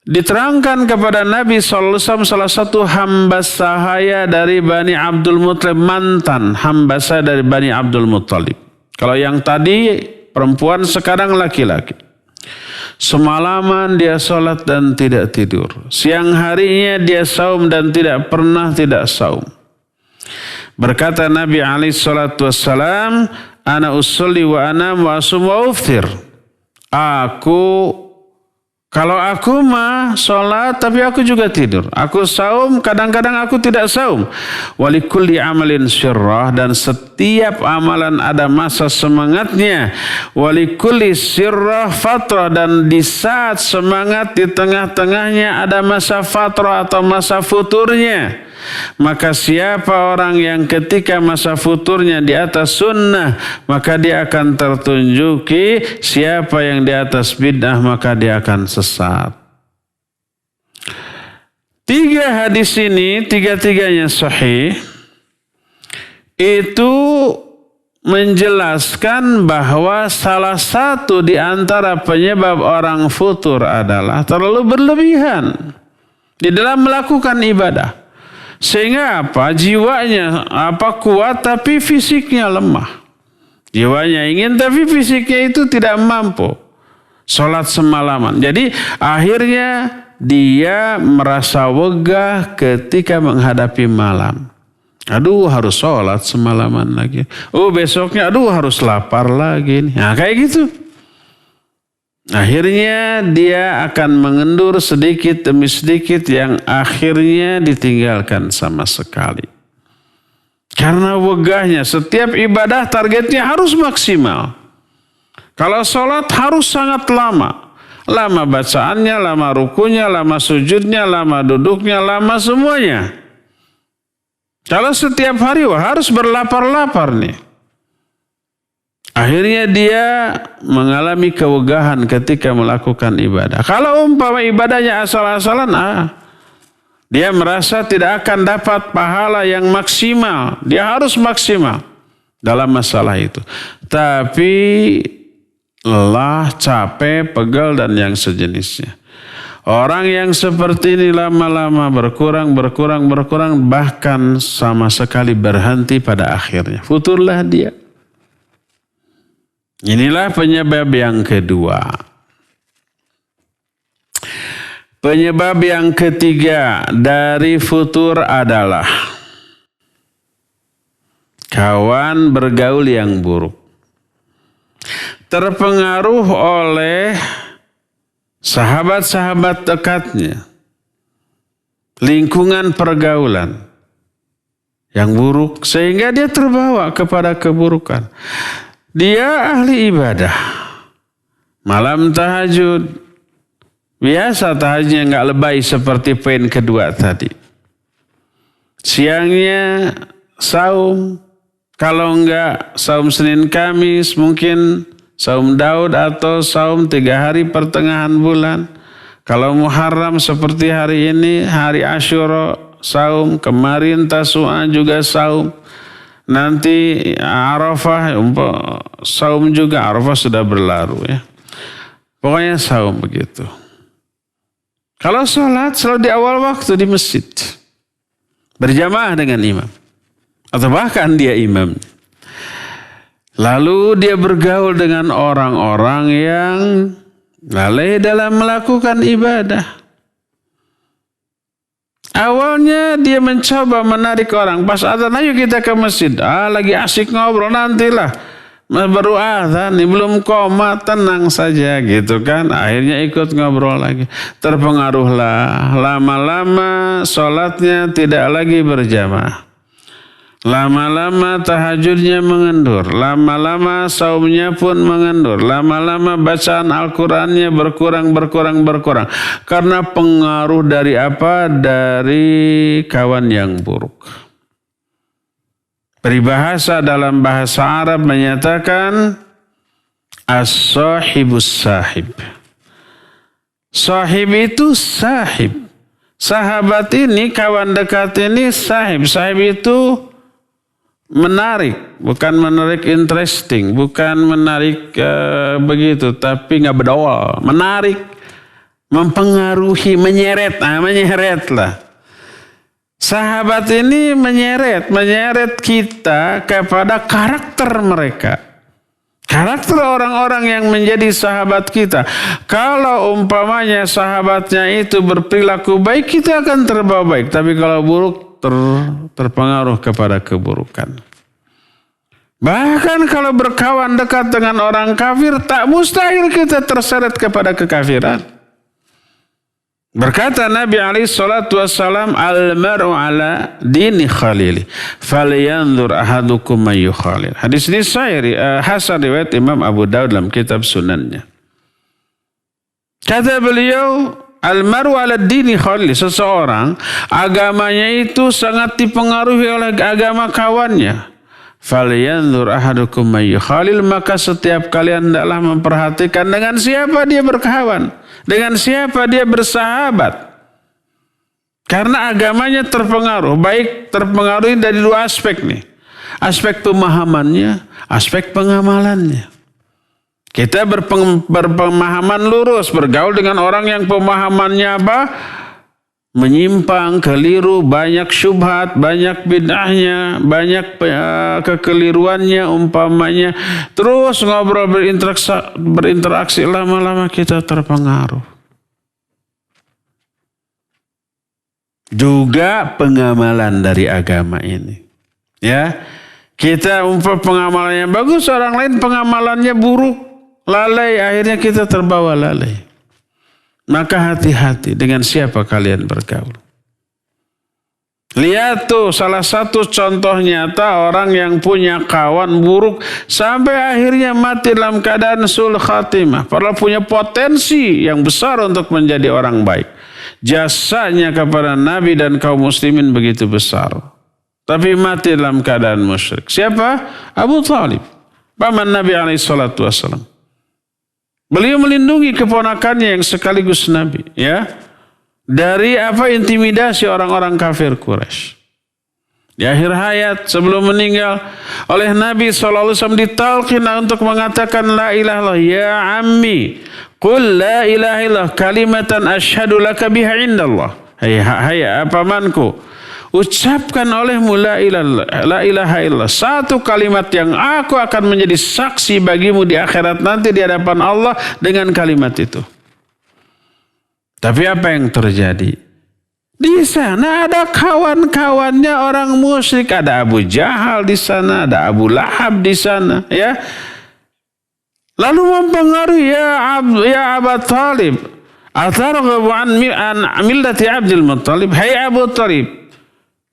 [SPEAKER 2] Diterangkan kepada Nabi sallallahu alaihi wasallam salah satu hamba sahaya dari Bani Abdul Muttalib, mantan hamba sahaya dari Bani Abdul Muttalib. Kalau yang tadi perempuan, sekarang laki-laki. Semalaman dia sholat dan tidak tidur. Siang harinya dia saum dan tidak pernah tidak saum. Berkata Nabi SAW, ana usolli wa anam wa asum wa uftir. Kalau aku mah sholat tapi aku juga tidur. Aku saum, kadang-kadang aku tidak saum. Walikulli amalin syirrah, dan setiap amalan ada masa semangatnya. Walikulli syirrah fatrah, dan di saat semangat di tengah-tengahnya ada masa fatrah atau masa futurnya. Maka siapa orang yang ketika masa futurnya di atas sunnah, maka dia akan tertunjuki. Siapa yang di atas bid'ah, maka dia akan sesat. 3 hadis ini, 3-tiganya sahih. Itu menjelaskan bahwa salah satu di antara penyebab orang futur adalah terlalu berlebihan di dalam melakukan ibadah. Sehingga apa? Jiwanya kuat tapi fisiknya lemah. Jiwanya ingin tapi fisiknya itu tidak mampu. Sholat semalaman. Jadi akhirnya dia merasa wegah ketika menghadapi malam. Aduh, harus sholat semalaman lagi. Oh, besoknya aduh harus lapar lagi. Nah kayak gitu. Akhirnya dia akan mengendur sedikit demi sedikit yang akhirnya ditinggalkan sama sekali. Karena wegahnya, setiap ibadah targetnya harus maksimal. Kalau sholat harus sangat lama. Lama bacaannya, lama rukunya, lama sujudnya, lama duduknya, lama semuanya. Kalau setiap hari harus berlapar-lapar nih. Akhirnya dia mengalami kewegahan ketika melakukan ibadah. Kalau umpama ibadahnya asal-asalan, dia merasa tidak akan dapat pahala yang maksimal. Dia harus maksimal dalam masalah itu. Tapi lelah, capek, pegal, dan yang sejenisnya. Orang yang seperti ini lama-lama berkurang, bahkan sama sekali berhenti pada akhirnya. Futurlah dia. Inilah penyebab yang kedua. Penyebab yang ketiga dari futur adalah kawan bergaul yang buruk. Terpengaruh oleh sahabat-sahabat dekatnya, lingkungan pergaulan yang buruk, sehingga dia terbawa kepada keburukan. Dia ahli ibadah, malam tahajud, biasa tahajudnya nggak lebay seperti poin kedua tadi. Siangnya saum, kalau enggak saum Senin Kamis, mungkin saum Daud atau saum 3 hari pertengahan bulan. Kalau Muharram seperti hari ini, hari Asyura saum, kemarin Tasu'a juga saum. Nanti Arafah saum juga, Arafah sudah berlalu ya. Pokoknya saum begitu. Kalau sholat selalu di awal waktu di masjid. Berjamaah dengan imam. Atau bahkan dia imam. Lalu dia bergaul dengan orang-orang yang lalai dalam melakukan ibadah. Awalnya dia mencoba menarik orang. Pas adzan, ayo kita ke masjid. Lagi asik ngobrol, nantilah. Baru adzan, belum koma, tenang saja gitu kan. Akhirnya ikut ngobrol lagi. Terpengaruhlah. Lama-lama sholatnya tidak lagi berjamaah. Lama-lama tahajudnya mengendur. Lama-lama saumnya pun mengendur. Lama-lama bacaan Al-Qurannya berkurang. Karena pengaruh dari apa? Dari kawan yang buruk. Peribahasa dalam bahasa Arab menyatakan as-sahibus sahib. Sahib itu sahib. Sahabat ini, kawan dekat ini sahib. Sahib itu menarik, bukan menarik interesting, bukan menarik begitu, tapi nggak berdoa, menarik, mempengaruhi, menyeret lah. Sahabat ini menyeret kita kepada karakter mereka. Karakter orang-orang yang menjadi sahabat kita. Kalau umpamanya sahabatnya itu berperilaku baik, kita akan terbawa baik. Tapi kalau buruk, terpengaruh kepada keburukan. Bahkan kalau berkawan dekat dengan orang kafir, tak mustahil kita terseret kepada kekafiran. Berkata Nabi SAW, al-mar'u ala dini khalili, falyanzur ahadukum man yukhalil. Hadis ini hasan riwayat Imam Abu Daud dalam kitab sunannya. Kata beliau, al-mar'u ala dini khalili, seseorang agamanya itu sangat dipengaruhi oleh agama kawannya. Falyanzur ahadukum man yukhalil, maka setiap kalian hendaklah memperhatikan dengan siapa dia berkawan, dengan siapa dia bersahabat. Karena agamanya terpengaruh, baik terpengaruh dari 2 aspek nih. Aspek pemahamannya, aspek pengamalannya. Kita berpemahaman lurus, bergaul dengan orang yang pemahamannya apa? Menyimpang, keliru, banyak syubhat, banyak bid'ahnya, banyak kekeliruannya umpamanya. Terus ngobrol berinteraksi, lama-lama kita terpengaruh. Juga pengamalan dari agama ini. Ya, kita pengamalannya bagus, orang lain pengamalannya buruk. lalai, akhirnya kita terbawa lalai. Maka hati-hati dengan siapa kalian bergaul. Lihat tuh salah satu contoh nyata orang yang punya kawan buruk sampai akhirnya mati dalam keadaan su'ul khatimah. Padahal punya potensi yang besar untuk menjadi orang baik. Jasanya kepada Nabi dan kaum muslimin begitu besar. Tapi mati dalam keadaan musyrik. Siapa? Abu Thalib, paman Nabi SAW. Beliau melindungi keponakannya yang sekaligus Nabi, ya, dari intimidasi orang-orang kafir Quraisy. Di akhir hayat sebelum meninggal oleh Nabi SAW ditalqin untuk mengatakan la ilaha illallah, ya ammi qul la ilaha illallah kalimatan asyhadu laka biha indallah. Hai pamanku, ucapkan olehmu la ilaha illallah, satu kalimat yang aku akan menjadi saksi bagimu di akhirat nanti di hadapan Allah dengan kalimat itu. Tapi apa yang terjadi? Di sana ada kawan-kawannya orang musyrik, ada Abu Jahal di sana, ada Abu Lahab di sana, ya. Lalu mempengaruhi ya Abu Talib, atarghabu an millati Abdul Muttalib, hai Abu Talib,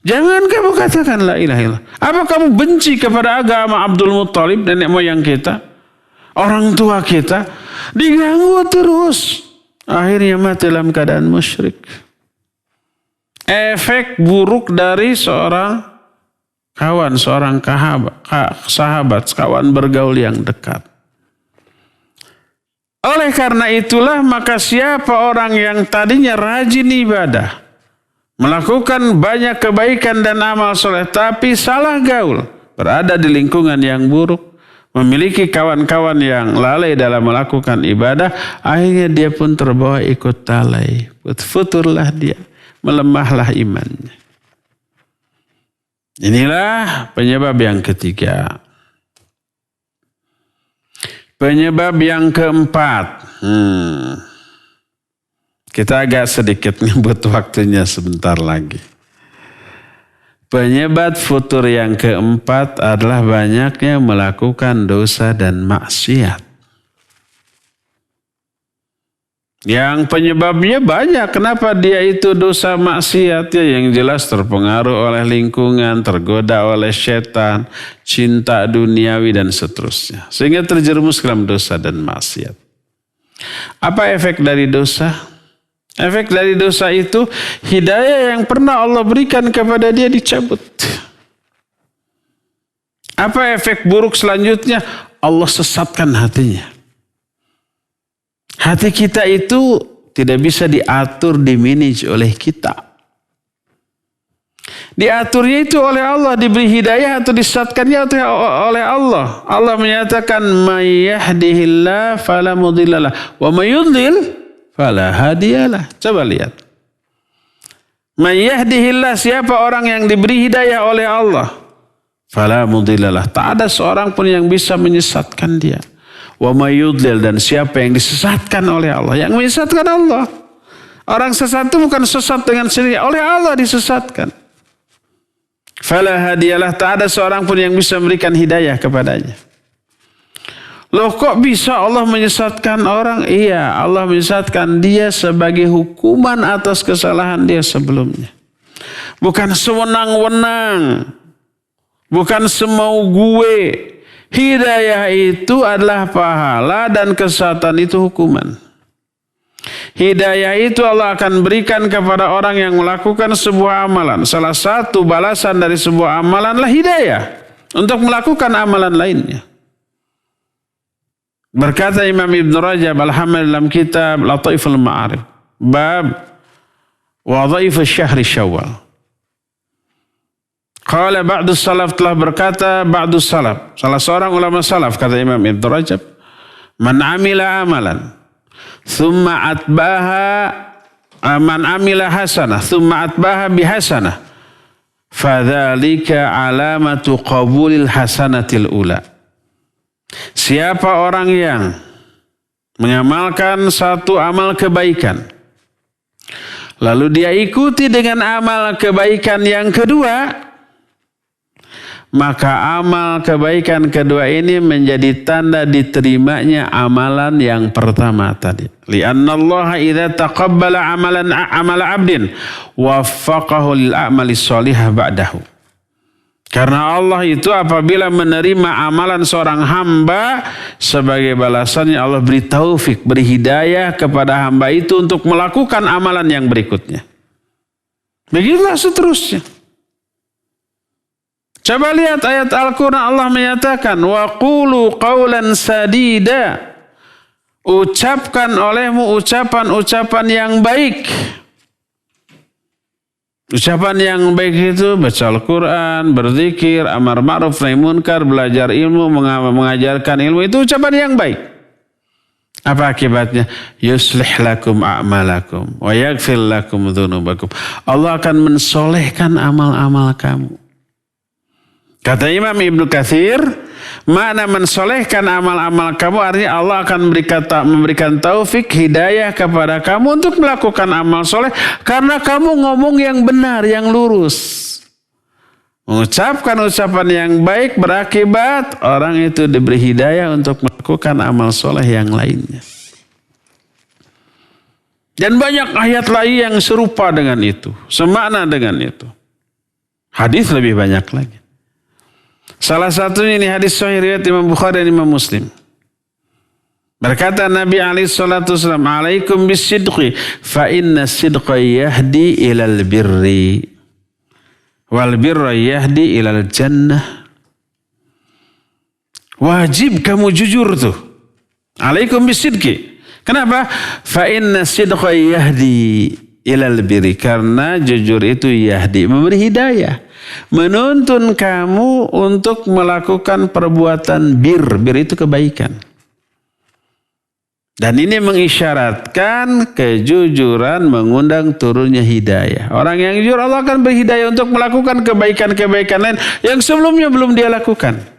[SPEAKER 2] jangan kamu katakan la ilaha illallah. Apa kamu benci kepada agama Abdul Muttalib, nenek moyang kita, orang tua kita? Diganggu terus. Akhirnya mati dalam keadaan musyrik. Efek buruk dari seorang kawan, seorang sahabat, kawan bergaul yang dekat. Oleh karena itulah maka siapa orang yang tadinya rajin ibadah, melakukan banyak kebaikan dan amal soleh, tapi salah gaul, berada di lingkungan yang buruk, memiliki kawan-kawan yang lalai dalam melakukan ibadah, akhirnya dia pun terbawa ikut lalai. Futurlah dia, melemahlah imannya. Inilah penyebab yang ketiga. Penyebab yang keempat. Kita agak sedikit ngebut waktunya sebentar lagi. Penyebab futur yang keempat adalah banyaknya melakukan dosa dan maksiat. Yang penyebabnya banyak. Kenapa dia itu dosa maksiat? Ya, yang jelas terpengaruh oleh lingkungan, tergoda oleh setan, cinta duniawi dan seterusnya. Sehingga terjerumus dalam dosa dan maksiat. Apa efek dari dosa? Efek dari dosa itu, hidayah yang pernah Allah berikan kepada dia dicabut. Apa efek buruk selanjutnya? Allah sesatkan hatinya. Hati kita itu tidak bisa diatur, dimanage oleh kita. Diaturnya itu oleh Allah, diberi hidayah atau disesatkannya oleh Allah. Allah menyatakan, "May yahdihillah fala mudhillalah wa may yudlil fala hadiyalah." Coba lihat. May yahdihillah, siapa orang yang diberi hidayah oleh Allah, fala mudhillalah, tak ada seorang pun yang bisa menyesatkan dia. Wa may yudlil, dan siapa yang disesatkan oleh Allah, yang menyesatkan Allah. Orang sesat itu bukan sesat dengan sendiri, oleh Allah disesatkan. Fala hadiyalah, tak ada seorang pun yang bisa memberikan hidayah kepadanya. Loh, kok bisa Allah menyesatkan orang? Iya, Allah menyesatkan dia sebagai hukuman atas kesalahan dia sebelumnya. Bukan sewenang-wenang, bukan semau gue. Hidayah itu adalah pahala dan kesesatan itu hukuman. Hidayah itu Allah akan berikan kepada orang yang melakukan sebuah amalan. Salah satu balasan dari sebuah amalanlah hidayah untuk melakukan amalan lainnya. Berkata Imam Ibn Rajab Al-Hambali dalam kitab Lataiful Ma'arif, bab wadhaif syahri Syawal. Qala ba'du salaf, telah berkata ba'du salaf, salah seorang ulama salaf, kata Imam Ibn Rajab, man amila amalan thumma atbaha, man amila hasanah thumma atbaha bihasanah, fadzalika alamatu qabulil hasanatil ula. Siapa orang yang mengamalkan satu amal kebaikan, lalu dia ikuti dengan amal kebaikan yang kedua, maka amal kebaikan kedua ini menjadi tanda diterimanya amalan yang pertama tadi. Li'anna Allah idza taqabbala amala 'abdin waffaqahu lil a'mali shalihah ba'dahu. Karena Allah itu apabila menerima amalan seorang hamba, sebagai balasannya Allah beri taufik, beri hidayah kepada hamba itu untuk melakukan amalan yang berikutnya. Begitulah seterusnya. Coba lihat ayat Al-Quran, Allah menyatakan, wa qulu qawlan sadida. Ucapkan olehmu ucapan-ucapan yang baik. Ucapan yang baik itu baca Al-Quran, berzikir, amar ma'ruf nahi munkar, belajar ilmu, mengajarkan ilmu, itu ucapan yang baik. Apa akibatnya? Yuslih lakum a'malakum wa yaghfir lakum dzunubakum. Allah akan mensolehkan amal-amal kamu. Kata Imam Ibnu Katsir, makna mensolehkan amal-amal kamu artinya Allah akan memberikan taufik, hidayah kepada kamu untuk melakukan amal soleh karena kamu ngomong yang benar, yang lurus. Mengucapkan ucapan yang baik berakibat orang itu diberi hidayah untuk melakukan amal soleh yang lainnya. Dan banyak ayat lain yang serupa dengan itu, semakna dengan itu. Hadis lebih banyak lagi. Salah satunya ini hadis sahih riwayat Imam Bukhari dan Imam Muslim. Berkata Nabi alaihi salatu wasallam, "Alaikum bisidqi fa inna sidqa yahdi ilal birri wal birra yahdi ilal jannah." Wajib kamu jujur tuh. Alaikum bisidqi. Kenapa? Fa inna sidqa yahdi ilal birri, karena jujur itu yahdi, memberi hidayah, menuntun kamu untuk melakukan perbuatan bir itu kebaikan. Dan ini mengisyaratkan kejujuran mengundang turunnya hidayah. Orang yang jujur Allah akan beri hidayah untuk melakukan kebaikan-kebaikan lain yang sebelumnya belum dia lakukan.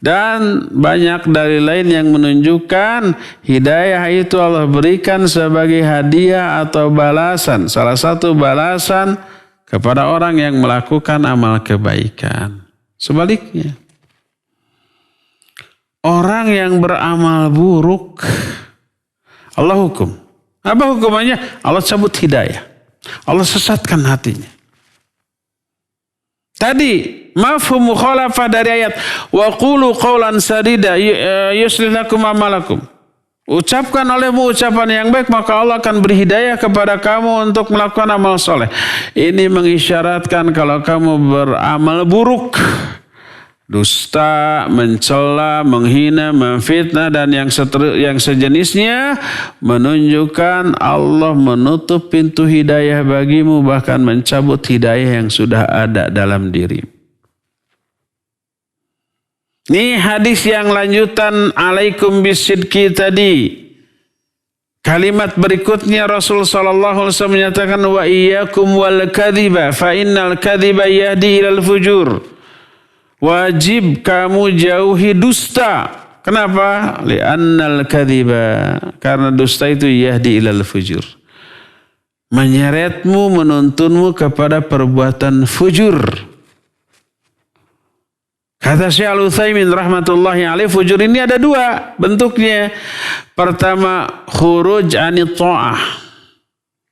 [SPEAKER 2] Dan banyak dalil lain yang menunjukkan hidayah itu Allah berikan sebagai hadiah atau balasan. Salah satu balasan kepada orang yang melakukan amal kebaikan. Sebaliknya, orang yang beramal buruk, Allah hukum. Apa hukumannya? Allah cabut hidayah. Allah sesatkan hatinya. Tadi mafhum mukhalafah dari ayat wa qulu qawlan sadida yuslih lakum amalakum. Ucapkan olehmu ucapan yang baik maka Allah akan beri hidayah kepada kamu untuk melakukan amal soleh. Ini mengisyaratkan kalau kamu beramal buruk, dusta, mencela, menghina, memfitnah dan yang sejenisnya, menunjukkan Allah menutup pintu hidayah bagimu, bahkan mencabut hidayah yang sudah ada dalam diri. Ini hadis yang lanjutan alaikum bisidqi tadi. Kalimat berikutnya Rasul sallallahu alaihi wasallam menyatakan wa iyyakum wal kadhiba fa innal kadhiba yahdi ilal fujur. Wajib kamu jauhi dusta. Kenapa? Li'annal kadhiba, karena dusta itu yahdi ilal fujur, menyeretmu, menuntunmu kepada perbuatan fujur. Kata Syekh Al-Utsaimin rahmatullahi alaih, fujur ini ada dua bentuknya. Pertama, khuruj anit ta'ah,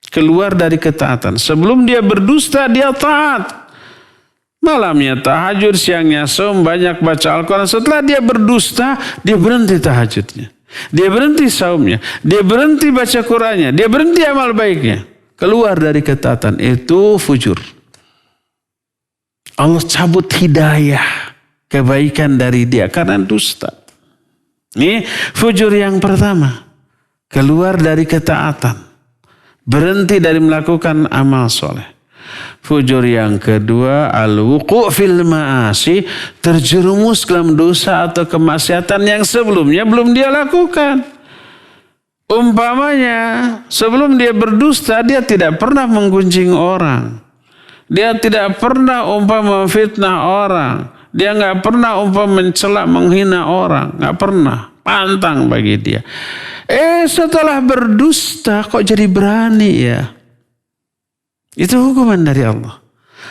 [SPEAKER 2] keluar dari ketaatan. Sebelum dia berdusta, dia taat. Malamnya tahajud, siangnya saum, banyak baca Al-Quran. Setelah dia berdusta, dia berhenti tahajudnya, dia berhenti saumnya, dia berhenti baca Qurannya, dia berhenti amal baiknya. Keluar dari ketaatan, itu fujur. Allah cabut hidayah kebaikan dari dia karena dusta. Ini fujur yang pertama, keluar dari ketaatan, berhenti dari melakukan amal soleh. Fujur yang kedua, al-wuqu' fil ma'asi, terjerumus dalam dosa atau kemaksiatan yang sebelumnya belum dia lakukan. Umpamanya, sebelum dia berdusta, dia tidak pernah menggunjing orang, dia tidak pernah memfitnah orang, dia nggak pernah mencela, menghina orang, nggak pernah, pantang bagi dia. Setelah berdusta kok jadi berani ya? Itu hukuman dari Allah.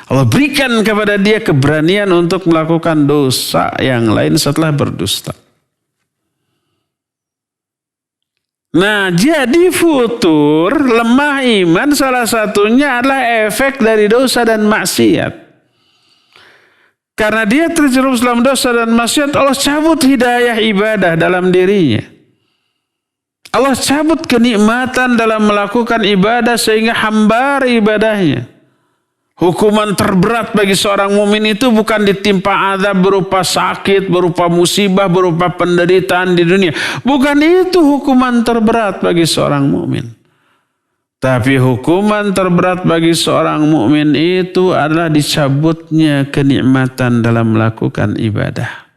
[SPEAKER 2] Allah berikan kepada dia keberanian untuk melakukan dosa yang lain setelah berdusta. Nah, jadi futur, lemah iman salah satunya adalah efek dari dosa dan maksiat. Karena dia terjerumus dalam dosa dan maksiat, Allah cabut hidayah ibadah dalam dirinya. Allah cabut kenikmatan dalam melakukan ibadah sehingga hambar ibadahnya. Hukuman terberat bagi seorang mukmin itu bukan ditimpa azab berupa sakit, berupa musibah, berupa penderitaan di dunia. Bukan itu hukuman terberat bagi seorang mukmin. Tapi hukuman terberat bagi seorang mukmin itu adalah dicabutnya kenikmatan dalam melakukan ibadah.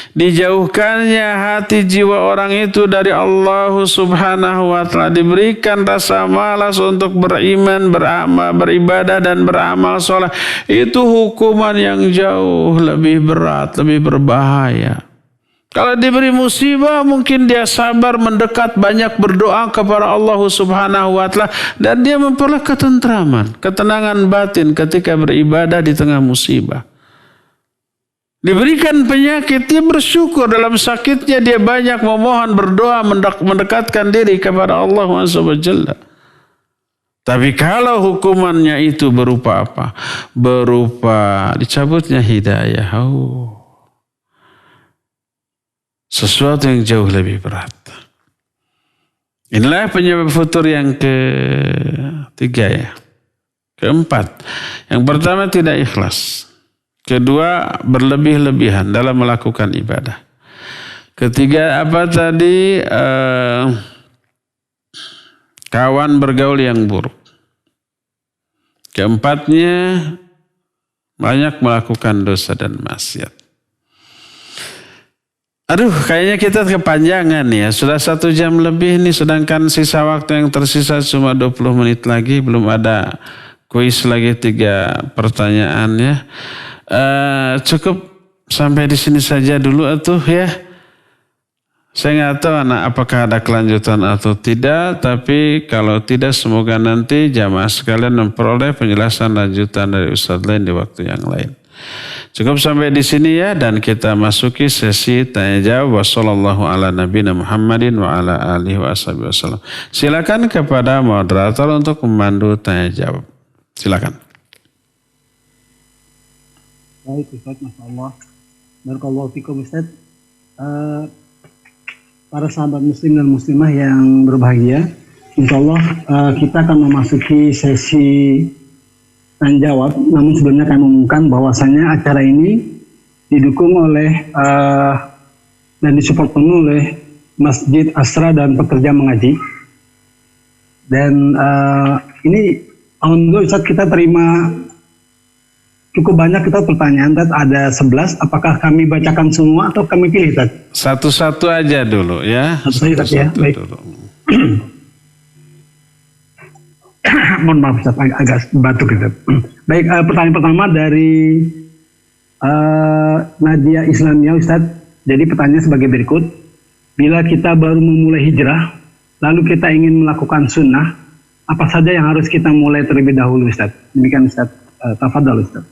[SPEAKER 2] Dijauhkannya hati jiwa orang itu dari Allah Subhanahu wa ta'ala, diberikan rasa malas untuk beriman, beramal, beribadah dan beramal soleh. Itu hukuman yang jauh lebih berat, lebih berbahaya. Kalau diberi musibah mungkin dia sabar, mendekat, banyak berdoa kepada Allah Subhanahu wa ta'ala dan dia memperoleh ketentraman, ketenangan batin ketika beribadah di tengah musibah. Diberikan penyakit, dia bersyukur, dalam sakitnya dia banyak memohon, berdoa, mendekatkan diri kepada Allah SWT. Tapi kalau hukumannya itu berupa apa? Berupa dicabutnya hidayah. Sesuatu yang jauh lebih berat. Inilah penyebab futur yang ketiga ya. Keempat. Yang pertama tidak ikhlas. Kedua, berlebih-lebihan dalam melakukan ibadah. Ketiga, apa tadi? Kawan bergaul yang buruk. Keempatnya, banyak melakukan dosa dan maksiat. Aduh, kayaknya kita kepanjangan ya. Sudah 1 jam lebih nih, sedangkan sisa waktu yang tersisa cuma 20 menit lagi. Belum ada kuis lagi 3 pertanyaan ya. Cukup sampai di sini saja dulu atuh ya. Saya nggak tahu apakah ada kelanjutan atau tidak, tapi kalau tidak semoga nanti jamaah sekalian memperoleh penjelasan lanjutan dari Ustadz lain di waktu yang lain. Cukup sampai di sini ya, dan kita masuki sesi tanya jawab. Wassallallahu ala nabiyina Muhammadin wa ala alihi wasallam. Silakan kepada moderator untuk memandu tanya jawab. Silakan.
[SPEAKER 3] Baik Ustaz, Masya Allah. Barakallahu fikum Ustaz. Para sahabat muslim dan muslimah yang berbahagia, insya Allah kita akan memasuki sesi tanya jawab. Namun sebelumnya kami mengumumkan bahwasanya acara ini didukung oleh dan disupport penuh oleh Masjid Asra dan pekerja mengaji. Dan ini alhamdulillah Ustaz, kita terima cukup banyak kita pertanyaan, ada 11. Apakah kami bacakan semua atau kami pilih, Tad?
[SPEAKER 2] Satu-satu aja dulu ya.
[SPEAKER 3] Satu-satu ya, baik. Mohon maaf, Ustaz, agak batuk gitu. Baik, pertanyaan pertama dari Nadia Islamia, Ustaz. Jadi pertanyaannya sebagai berikut. Bila kita baru memulai hijrah, lalu kita ingin melakukan sunnah, apa saja yang harus kita mulai terlebih dahulu, Ustaz? Demikian, Ustaz. Tafadhal, Ustaz.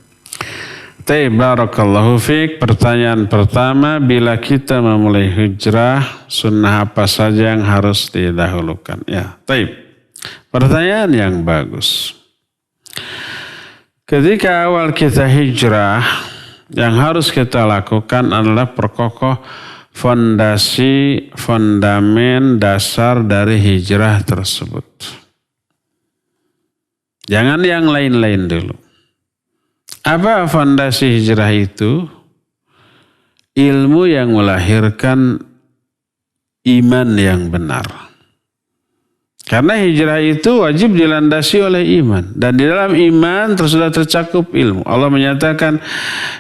[SPEAKER 2] Barakallahu fiik. Pertanyaan pertama, bila kita memulai hijrah, sunnah apa saja yang harus didahulukan? Ya, pertanyaan yang bagus. Ketika awal kita hijrah, yang harus kita lakukan adalah perkokoh fondamen dasar dari hijrah tersebut. Jangan yang lain-lain dulu. Apa fondasi hijrah itu? Ilmu yang melahirkan iman yang benar. Karena hijrah itu wajib dilandasi oleh iman. Dan di dalam iman sudah tercakup ilmu. Allah menyatakan,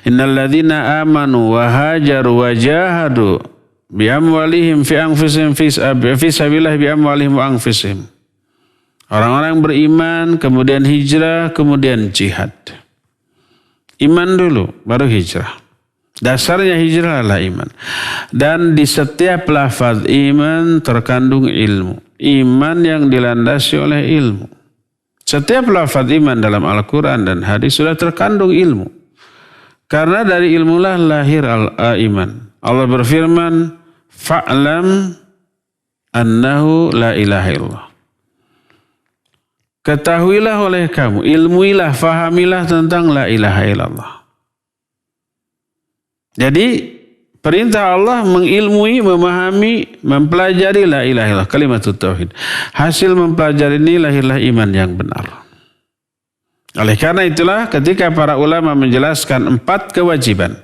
[SPEAKER 2] Innal ladzina amanu wa hajaru wa jahadu bi amwalihim fi anfusihim fi sabilillah bi amwalihim wa anfusihim. Orang-orang beriman, kemudian hijrah, kemudian jihad. Iman dulu, baru hijrah. Dasarnya hijrah adalah iman. Dan di setiap lafaz iman terkandung ilmu. Iman yang dilandasi oleh ilmu. Setiap lafaz iman dalam Al-Quran dan hadis sudah terkandung ilmu. Karena dari ilmulah lahir al-iman. Allah berfirman, fa'lam annahu la ilaha illallah. Ketahuilah oleh kamu, ilmuilah, fahamilah tentang la ilaha illallah. Jadi perintah Allah mengilmui, memahami, mempelajari la ilaha illallah, kalimatut tauhid. Hasil mempelajari ini lahirlah iman yang benar. Oleh karena itulah ketika para ulama menjelaskan 4 kewajiban.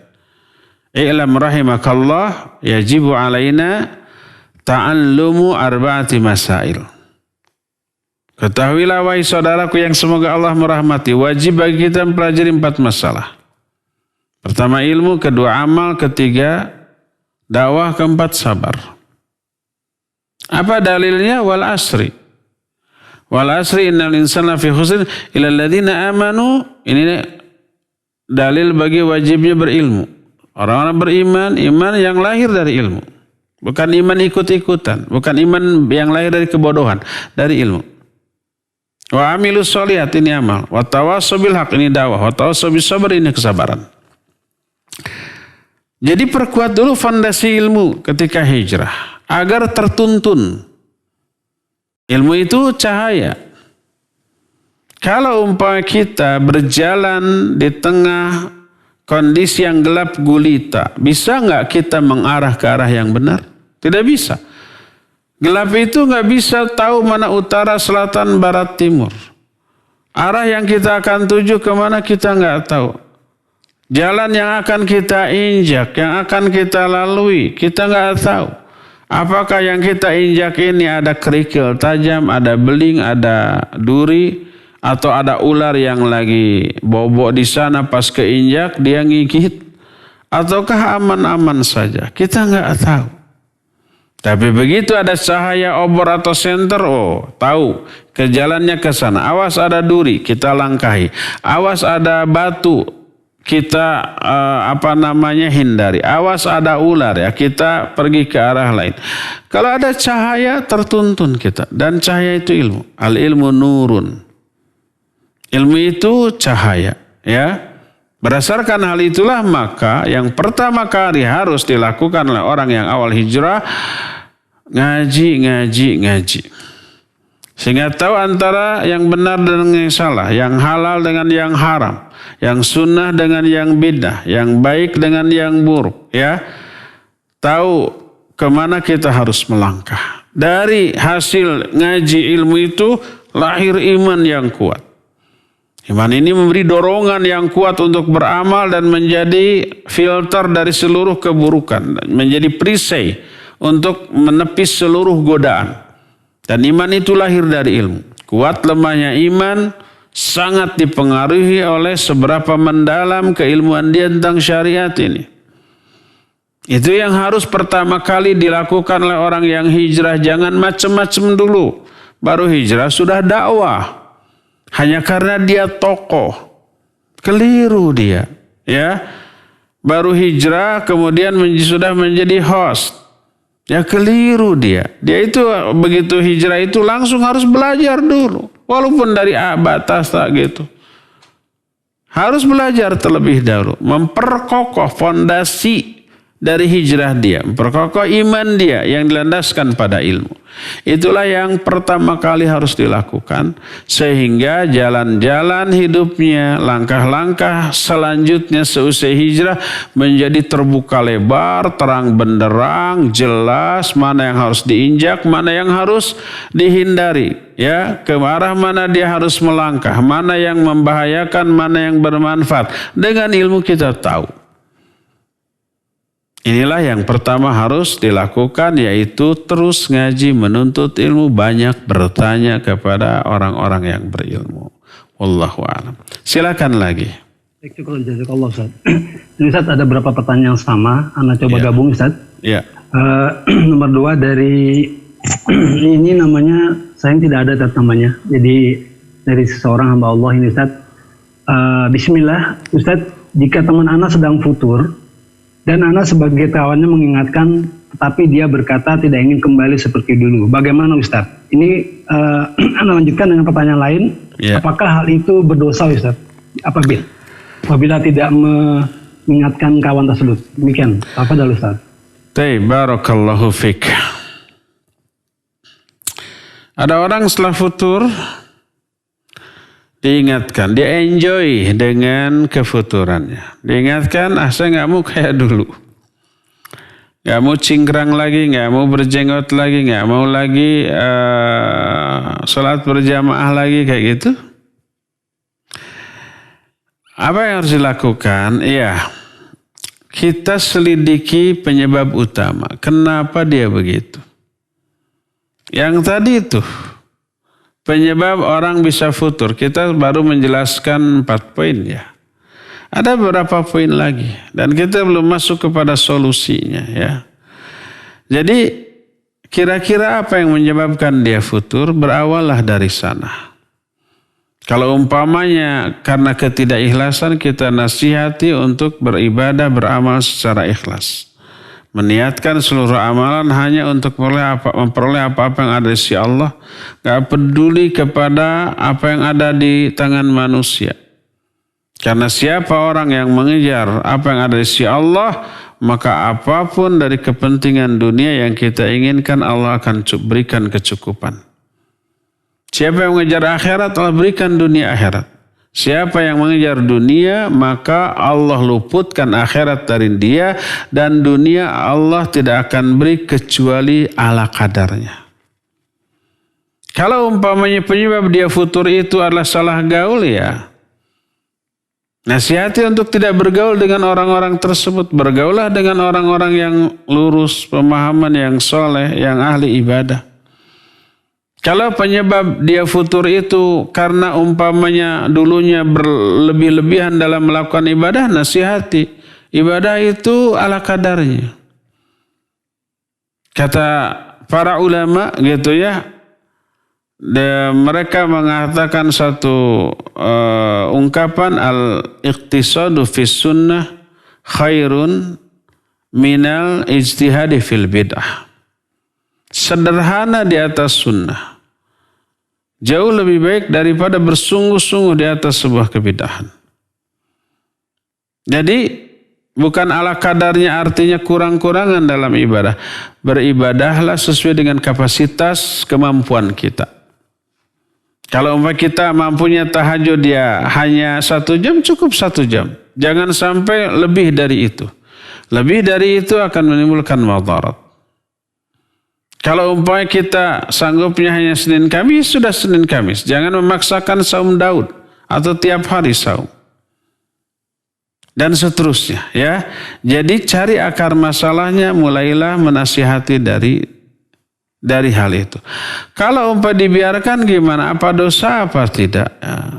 [SPEAKER 2] I'lam rahimakallah yajibu alaina ta'allumu arba'ati masail. Ketahuilah wahai saudaraku yang semoga Allah merahmati, wajib bagi kita mempelajari 4 masalah. Pertama ilmu, kedua amal, ketiga dakwah, keempat sabar. Apa dalilnya? Wal asri. Wal asri innal insana fi khusr illa alladziina amanu. Ini dalil bagi wajibnya berilmu. Orang-orang beriman, iman yang lahir dari ilmu. Bukan iman ikut-ikutan, bukan iman yang lahir dari kebodohan, dari ilmu. Wa amilus sholihat, ini amal. Wa tawassaw bil haq, ini dakwah. Wa tawassaw bis sabr, ini kesabaran. Jadi perkuat dulu fondasi ilmu ketika hijrah agar tertuntun. Ilmu itu cahaya. Kalau umpama kita berjalan di tengah kondisi yang gelap gulita, bisa nggak kita mengarah ke arah yang benar? Tidak bisa. Gelap itu nggak bisa tahu mana utara, selatan, barat, timur. Arah yang kita akan tuju kemana kita nggak tahu. Jalan yang akan kita injak, yang akan kita lalui, kita nggak tahu. Apakah yang kita injak ini ada kerikil tajam, ada beling, ada duri, atau ada ular yang lagi bobok di sana pas keinjak dia ngigit, ataukah aman-aman saja? Kita nggak tahu. Tapi begitu ada cahaya obor atau senter, oh tahu ke jalannya ke sana. Awas ada duri, kita langkahi. Awas ada batu, kita hindari. Awas ada ular, ya kita pergi ke arah lain. Kalau ada cahaya tertuntun kita, dan cahaya itu ilmu. Al ilmu nurun. Ilmu itu cahaya, ya. Berdasarkan hal itulah maka yang pertama kali harus dilakukan oleh orang yang awal hijrah, ngaji. Sehingga tahu antara yang benar dan yang salah, yang halal dengan yang haram, yang sunnah dengan yang bidah, yang baik dengan yang buruk, ya. Tahu kemana kita harus melangkah. Dari hasil ngaji ilmu itu lahir iman yang kuat. Iman ini memberi dorongan yang kuat untuk beramal dan menjadi filter dari seluruh keburukan, menjadi perisai untuk menepis seluruh godaan. Dan iman itu lahir dari ilmu. Kuat lemahnya iman sangat dipengaruhi oleh seberapa mendalam keilmuan dia tentang syariat ini. Itu yang harus pertama kali dilakukan oleh orang yang hijrah. Jangan macam-macam dulu. Baru hijrah sudah dakwah. Hanya karena dia tokoh. Keliru dia. Ya. Baru hijrah kemudian sudah menjadi host. Ya keliru dia. Dia itu begitu hijrah itu langsung harus belajar dulu. Walaupun dari batas tak gitu. Harus belajar terlebih dahulu. Memperkokoh fondasi dari hijrah dia. Memperkokoh iman dia yang dilandaskan pada ilmu. Itulah yang pertama kali harus dilakukan. Sehingga jalan-jalan hidupnya, langkah-langkah selanjutnya seusai hijrah menjadi terbuka lebar, terang benderang, jelas mana yang harus diinjak, mana yang harus dihindari. Ya, ke arah mana dia harus melangkah, mana yang membahayakan, mana yang bermanfaat. Dengan ilmu kita tahu. Inilah yang pertama harus dilakukan, yaitu terus ngaji, menuntut ilmu, banyak bertanya kepada orang-orang yang berilmu. Wallahu a'lam. Silakan lagi.
[SPEAKER 3] Jazakallah Ustaz. Ini Ustaz ada beberapa pertanyaan yang sama, Anda coba gabung Ustaz.
[SPEAKER 2] Ya.
[SPEAKER 3] Nomor 2 dari ini namanya saya tidak ada namanya. Jadi dari seseorang hamba Allah ini Ustaz. Bismillah Ustaz, jika teman Anda sedang futur dan Anda sebagai kawannya mengingatkan, tetapi dia berkata tidak ingin kembali seperti dulu. Bagaimana Ustaz? Ini Anda lanjutkan dengan pertanyaan lain.
[SPEAKER 2] Ya.
[SPEAKER 3] Apakah hal itu berdosa Ustaz? Apabila tidak mengingatkan kawan tersebut. Demikian. Tafadhal Ustaz.
[SPEAKER 2] Barakallahu fik. Ada orang setelah futur diingatkan, dia enjoy dengan kefuturannya. Diingatkan, saya nggak mau kayak dulu. Nggak mau cingkrang lagi, nggak mau berjenggot lagi, nggak mau lagi sholat berjamaah lagi kayak gitu. Apa yang harus dilakukan? Iya, kita selidiki penyebab utama. Kenapa dia begitu? Yang tadi itu, penyebab orang bisa futur. Kita baru menjelaskan 4 poin ya. Ada beberapa poin lagi. Dan kita belum masuk kepada solusinya ya. Jadi kira-kira apa yang menyebabkan dia futur? Berawallah dari sana. Kalau umpamanya karena ketidakikhlasan, kita nasihati untuk beribadah, beramal secara ikhlas. Meniatkan seluruh amalan hanya untuk memperoleh apa-apa yang ada di sisi Allah. Gak peduli kepada apa yang ada di tangan manusia. Karena siapa orang yang mengejar apa yang ada di sisi Allah, maka apapun dari kepentingan dunia yang kita inginkan, Allah akan berikan kecukupan. Siapa yang mengejar akhirat, Allah berikan dunia akhirat. Siapa yang mengejar dunia, maka Allah luputkan akhirat dari dia, dan dunia Allah tidak akan beri kecuali ala kadarnya. Kalau umpamanya penyebab dia futur itu adalah salah gaul ya, nasihati untuk tidak bergaul dengan orang-orang tersebut. Bergaullah dengan orang-orang yang lurus, pemahaman yang soleh, yang ahli ibadah. Kalau penyebab dia futur itu karena umpamanya dulunya berlebih-lebihan dalam melakukan ibadah, nasihati. Ibadah itu ala kadarnya. Kata para ulama gitu ya, mereka mengatakan satu ungkapan, al-iqtisadu fis sunnah khairun minal ijtihadi fil bid'ah. Sederhana di atas sunnah jauh lebih baik daripada bersungguh-sungguh di atas sebuah kebidahan. Jadi bukan ala kadarnya artinya kurang-kurangan dalam ibadah. Beribadahlah sesuai dengan kapasitas kemampuan kita. Kalau kita mampunya tahajud dia hanya 1 jam, cukup 1 jam. Jangan sampai lebih dari itu. Lebih dari itu akan menimbulkan madarat. Kalau umpamanya kita sanggupnya hanya Senin Kamis, sudah Senin Kamis. Jangan memaksakan saum Daud atau tiap hari saum. Dan seterusnya ya. Jadi cari akar masalahnya, mulailah menasihati dari hal itu. Kalau umpamanya dibiarkan gimana? Apa dosa apa tidak? Ya,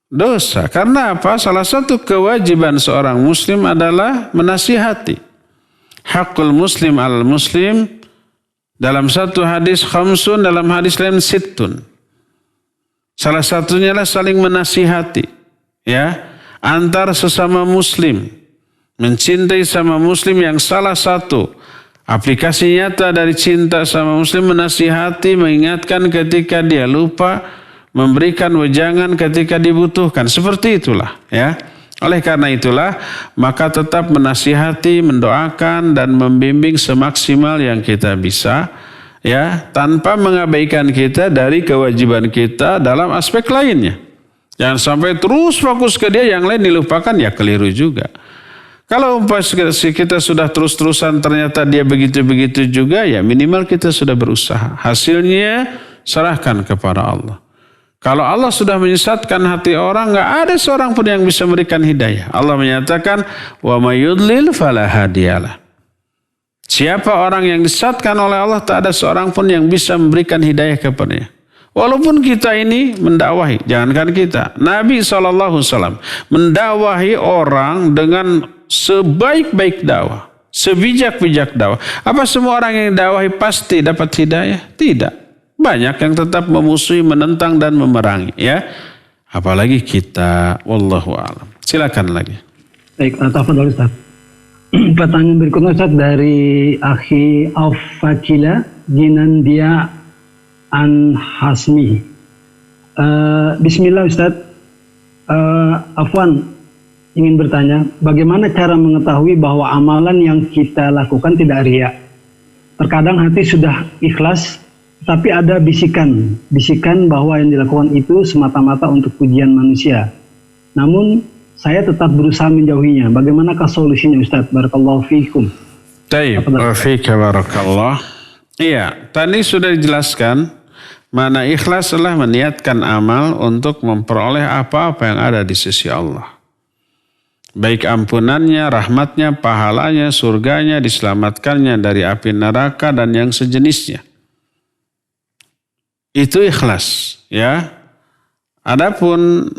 [SPEAKER 2] dosa. Karena apa? Salah satu kewajiban seorang muslim adalah menasihati. Hakul muslim al muslim. Dalam satu hadis khamsun, dalam hadis lain sittun. Salah satunya adalah saling menasihati. Ya, antar sesama muslim. Mencintai sama muslim yang salah satu aplikasi nyata dari cinta sama muslim, menasihati, mengingatkan ketika dia lupa, memberikan wejangan ketika dibutuhkan. Seperti itulah ya. Oleh karena itulah, maka tetap menasihati, mendoakan dan membimbing semaksimal yang kita bisa, ya, tanpa mengabaikan kita dari kewajiban kita dalam aspek lainnya. Jangan sampai terus fokus ke dia, yang lain dilupakan, ya keliru juga. Kalau kita sudah terus-terusan ternyata dia begitu-begitu juga, ya minimal kita sudah berusaha. Hasilnya serahkan kepada Allah. Kalau Allah sudah menyesatkan hati orang, nggak ada seorang pun yang bisa memberikan hidayah. Allah menyatakan, wa may yudlil fala hadiyalah. Siapa orang yang disesatkan oleh Allah, tak ada seorang pun yang bisa memberikan hidayah kepadanya. Walaupun kita ini mendakwahi, jangankan kita, Nabi SAW mendakwahi orang dengan sebaik-baik dakwah, sebijak-bijak dakwah. Apa semua orang yang dakwahi pasti dapat hidayah? Tidak. Banyak yang tetap memusuhi, menentang dan memerangi, ya. Apalagi kita, wallahu a'lam. Silakan lagi.
[SPEAKER 3] Baik, tafadhol Ustaz. Pertanyaan berikutnya Ustaz dari Akhi Aufakila Jinandia An Hasmi. Bismillah Ustadz, Afwan ingin bertanya, bagaimana cara mengetahui bahwa amalan yang kita lakukan tidak riya? Terkadang hati sudah ikhlas, tapi ada bisikan bahwa yang dilakukan itu semata-mata untuk pujian manusia. Namun saya tetap berusaha menjauhinya. Bagaimanakah solusinya Ustadz? Barakallahu fiikum.
[SPEAKER 2] Taib, wa fika barakallah. Iya, tadi sudah dijelaskan. Mana ikhlas adalah meniatkan amal untuk memperoleh apa-apa yang ada di sisi Allah. Baik ampunannya, rahmatnya, pahalanya, surganya, diselamatkannya dari api neraka dan yang sejenisnya. Itu ikhlas, ya. Adapun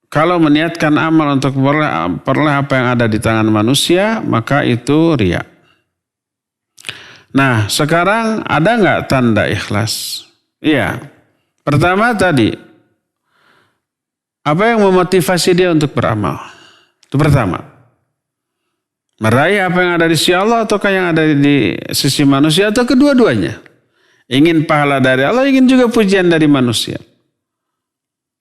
[SPEAKER 2] kalau meniatkan amal untuk memperoleh apa yang ada di tangan manusia, maka itu riya. Nah, sekarang ada nggak tanda ikhlas? Iya. Pertama tadi, apa yang memotivasi dia untuk beramal? Itu pertama. Meraih apa yang ada di sisi Allah ataukah yang ada di sisi manusia atau kedua-duanya? Ingin pahala dari Allah, ingin juga pujian dari manusia.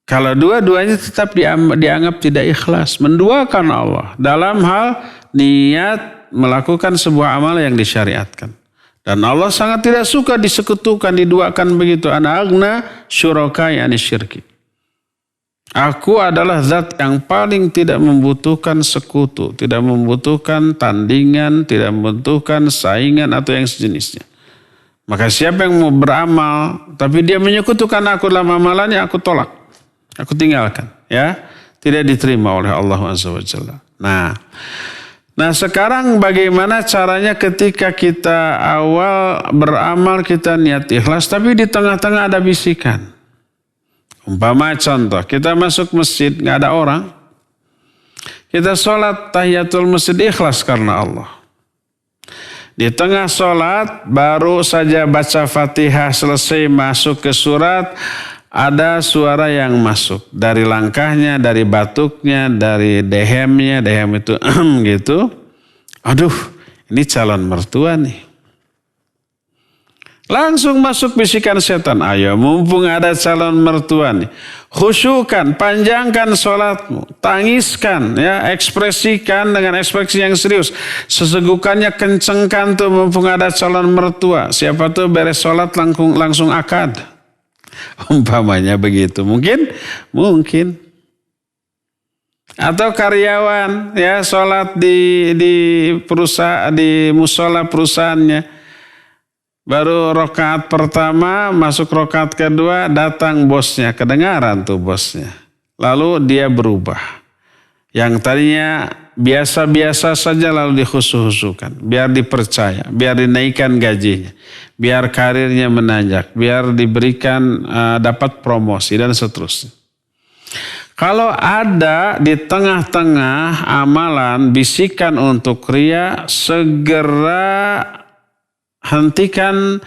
[SPEAKER 2] Kalau dua-duanya tetap dianggap tidak ikhlas, menduakan Allah dalam hal niat melakukan sebuah amal yang disyariatkan. Dan Allah sangat tidak suka disekutukan, diduakan begitu. Ana agna syurakai ani syirki. Aku adalah zat yang paling tidak membutuhkan sekutu, tidak membutuhkan tandingan, tidak membutuhkan saingan atau yang sejenisnya. Maka siapa yang mau beramal, tapi dia menyekutukan aku dalam amalannya, aku tolak. Aku tinggalkan. Ya, tidak diterima oleh Allah Azza wa Jalla. Nah sekarang bagaimana caranya ketika kita awal beramal kita niat ikhlas tapi di tengah-tengah ada bisikan. Umpama contoh, kita masuk masjid nggak ada orang. Kita sholat tahiyatul masjid ikhlas karena Allah. Di tengah sholat baru saja baca Fatihah selesai masuk ke surat, ada suara yang masuk dari langkahnya, dari batuknya, dari dehemnya, dehem itu gitu. Aduh, ini calon mertua nih. Langsung masuk bisikan setan. Ayo, mumpung ada calon mertua nih, khusyukan, panjangkan sholatmu, tangiskan, ya, ekspresikan dengan ekspresi yang serius. Sesegukannya kencengkan tuh mumpung ada calon mertua. Siapa tuh beres sholat langsung akad. Umpamanya begitu. Mungkin. Atau karyawan ya sholat di perusahaan, di musola perusahaannya. Baru rakaat pertama, masuk rakaat kedua, datang bosnya, kedengaran tuh bosnya. Lalu dia berubah. Yang tadinya biasa-biasa saja lalu dikhusus-khusukan. Biar dipercaya, biar dinaikkan gajinya. Biar karirnya menanjak, biar diberikan dapat promosi dan seterusnya. Kalau ada di tengah-tengah amalan bisikan untuk riya, segera hentikan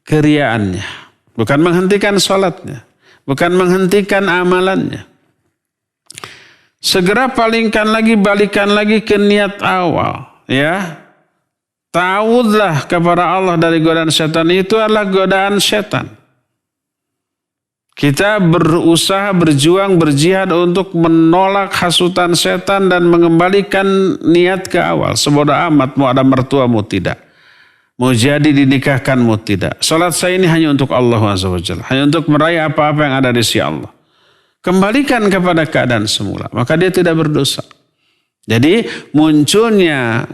[SPEAKER 2] keriaannya. Bukan menghentikan sholatnya. Bukan menghentikan amalannya. Segera balikan lagi ke niat awal. Ya. Ta'awudlah kepada Allah dari godaan setan. Itu adalah godaan setan. Kita berusaha, berjuang, berjihad untuk menolak hasutan setan dan mengembalikan niat ke awal. Sebodoh amat mau ada mertuamu tidak. Mau jadi dinikahkanmu tidak. Salat saya ini hanya untuk Allah Azza wa Jalla. Hanya untuk meraih apa-apa yang ada di sisi Allah. Kembalikan kepada keadaan semula. Maka dia tidak berdosa. Jadi munculnya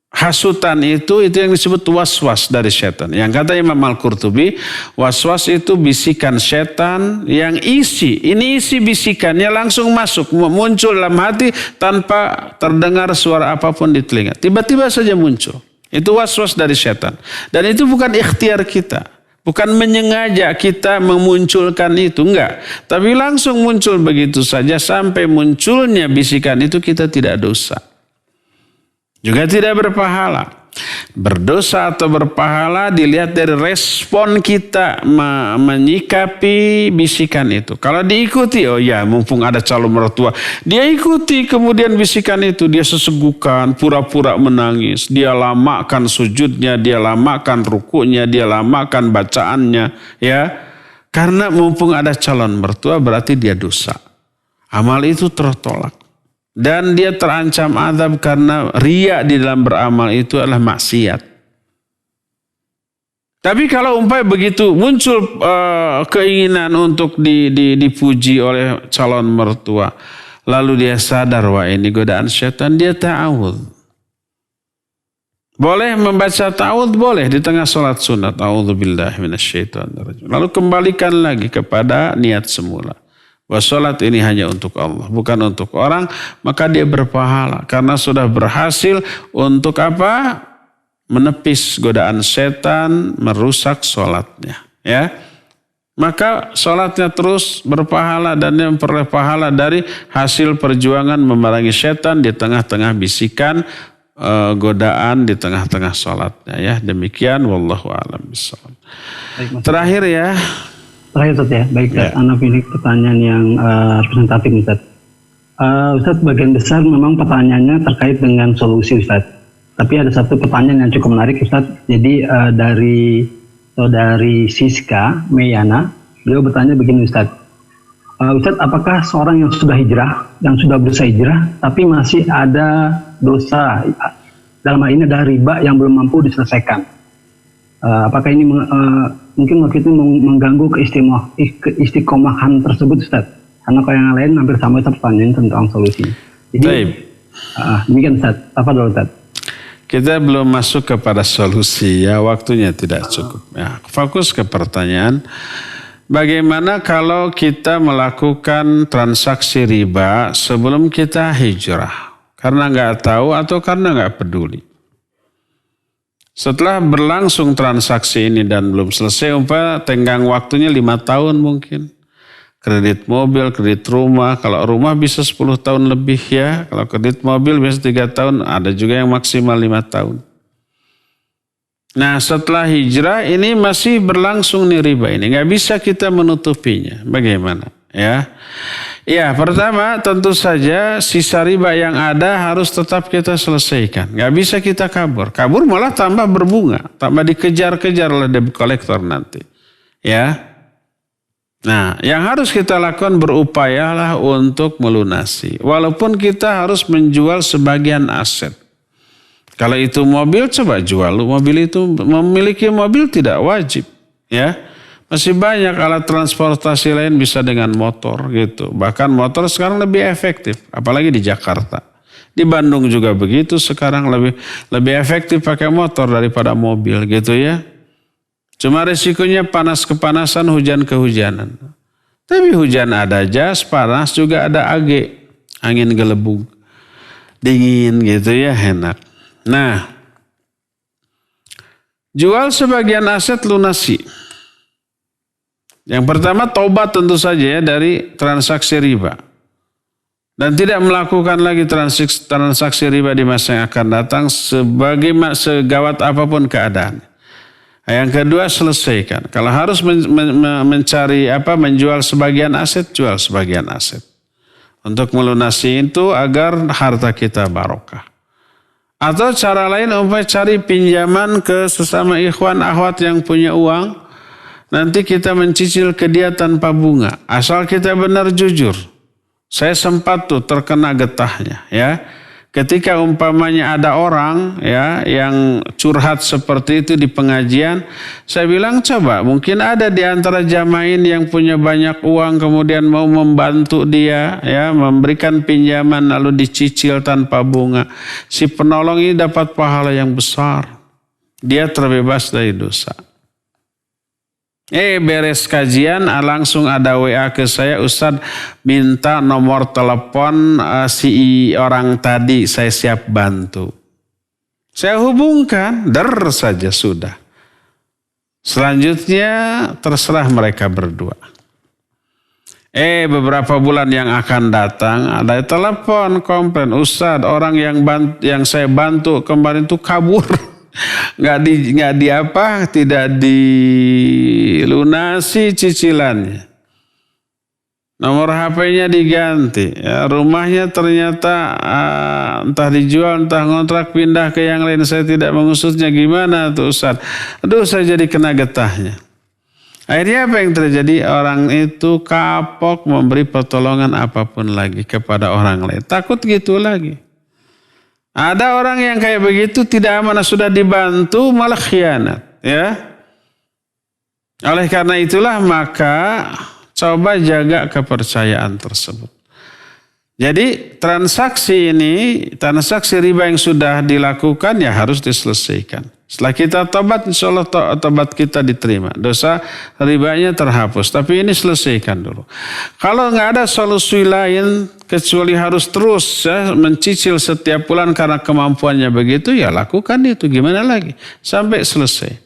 [SPEAKER 2] hasutan itu yang disebut waswas dari setan. Yang kata Imam Al-Qurtubi, waswas itu bisikan setan yang ini isi bisikannya langsung masuk, muncul dalam hati tanpa terdengar suara apapun di telinga. Tiba-tiba saja muncul. Itu waswas dari setan. Dan itu bukan ikhtiar kita. Bukan menyengaja kita memunculkan itu, enggak. Tapi langsung muncul begitu saja sampai munculnya bisikan itu kita tidak dosa. Juga tidak berpahala. Berdosa atau berpahala dilihat dari respon kita menyikapi bisikan itu. Kalau diikuti, oh ya mumpung ada calon mertua. Dia ikuti kemudian bisikan itu. Dia sesegukan, pura-pura menangis. Dia lamakan sujudnya, dia lamakan rukunya, dia lamakan bacaannya. Ya. Karena mumpung ada calon mertua berarti dia dosa. Amal itu tertolak. Dan dia terancam azab karena riya di dalam beramal itu adalah maksiat. Tapi kalau umpamanya begitu muncul keinginan untuk dipuji oleh calon mertua. Lalu dia sadar, wah ini godaan syaitan, dia ta'awudz. Boleh membaca ta'awudz, boleh di tengah sholat sunat. A'udzubillahi minasyaitonirrajim. Lalu kembalikan lagi kepada niat semula. Bahwa sholat ini hanya untuk Allah, bukan untuk orang. Maka dia berpahala karena sudah berhasil untuk apa? Menepis godaan setan, merusak sholatnya. Ya, maka sholatnya terus berpahala dan dia memperoleh pahala dari hasil perjuangan memerangi setan di tengah-tengah bisikan godaan di tengah-tengah sholatnya. Ya, demikian wallahu a'lam bishawab. Terakhir ya.
[SPEAKER 3] Terakhir Ustaz ya. Baik Ustaz,
[SPEAKER 2] Ya.
[SPEAKER 3] Anak ini pertanyaan yang presentatif Ustaz. Ustaz, bagian besar memang pertanyaannya terkait dengan solusi Ustaz. Tapi ada satu pertanyaan yang cukup menarik Ustaz. Jadi dari saudari Siska Meyana, beliau bertanya begini Ustaz. Ustaz, apakah seorang yang sudah hijrah, yang sudah berusaha hijrah, tapi masih ada dosa, dalam hal ini ada riba yang belum mampu diselesaikan? Apakah ini mungkin waktu itu mengganggu keistiqomahan tersebut Ustaz? Karena kalau yang lain hampir sama Ustaz pertanyaan tentang solusi. Jadi demikian Ustaz, apa dulu Ustaz?
[SPEAKER 2] Kita belum masuk kepada solusi ya, waktunya tidak cukup. Ya, fokus ke pertanyaan. Bagaimana kalau kita melakukan transaksi riba sebelum kita hijrah? Karena nggak tahu atau karena nggak peduli. Setelah berlangsung transaksi ini dan belum selesai, tenggang waktunya 5 tahun mungkin. Kredit mobil, kredit rumah. Kalau rumah bisa 10 tahun lebih ya. Kalau kredit mobil bisa 3 tahun. Ada juga yang maksimal 5 tahun. Nah, setelah hijrah ini masih berlangsung nih riba ini. Nggak bisa kita menutupinya. Bagaimana? Ya, pertama tentu saja sisa riba yang ada harus tetap kita selesaikan. Nggak bisa kita kabur. Kabur malah tambah berbunga. Tambah dikejar-kejar oleh debt collector nanti. Ya. Nah, yang harus kita lakukan berupayalah untuk melunasi. Walaupun kita harus menjual sebagian aset. Kalau itu mobil, coba jual. Mobil itu, memiliki mobil tidak wajib. Ya, masih banyak alat transportasi lain bisa dengan motor gitu. Bahkan motor sekarang lebih efektif, apalagi di Jakarta. Di Bandung juga begitu, sekarang lebih efektif pakai motor daripada mobil gitu ya. Cuma risikonya panas kepanasan, hujan kehujanan. Tapi hujan ada jas, panas juga ada angin gelembung. Dingin gitu ya, enak. Nah, jual sebagian aset, lunasi. Yang pertama taubat tentu saja ya dari transaksi riba. Dan tidak melakukan lagi transaksi riba di masa yang akan datang segawat apapun keadaan. Yang kedua selesaikan. Kalau harus menjual sebagian aset, jual sebagian aset. Untuk melunasi itu agar harta kita barokah. Atau cara lain cari pinjaman ke sesama ikhwan akhwat yang punya uang. Nanti kita mencicil ke dia tanpa bunga. Asal kita benar jujur. Saya sempat tuh terkena getahnya ya. Ketika umpamanya ada orang ya yang curhat seperti itu di pengajian, saya bilang coba mungkin ada di antara jamain yang punya banyak uang kemudian mau membantu dia ya, memberikan pinjaman lalu dicicil tanpa bunga. Si penolong ini dapat pahala yang besar. Dia terbebas dari dosa. Beres kajian langsung ada WA ke saya, Ustadz minta nomor telepon si orang tadi, saya siap bantu. Saya hubungkan, saja sudah. Selanjutnya terserah mereka berdua. Beberapa bulan yang akan datang ada telepon komplain, Ustadz orang yang saya bantu kemarin itu kabur. Tidak dilunasi cicilannya. Nomor HP-nya diganti. Ya, rumahnya ternyata entah dijual, entah ngontrak pindah ke yang lain. Saya tidak mengusutnya, gimana tuh Ustaz? Aduh, saya jadi kena getahnya. Akhirnya apa yang terjadi? Orang itu kapok memberi pertolongan apapun lagi kepada orang lain. Takut gitu lagi. Ada orang yang kayak begitu tidak amanah, sudah dibantu malah khianat. Ya. Oleh karena itulah maka coba jaga kepercayaan tersebut. Jadi transaksi riba yang sudah dilakukan ya harus diselesaikan. Setelah kita tobat, insya Allah tobat kita diterima. Dosa ribanya terhapus. Tapi ini selesaikan dulu. Kalau nggak ada solusi lain kecuali harus terus ya, mencicil setiap bulan karena kemampuannya begitu, ya lakukan itu. Gimana lagi? Sampai selesai.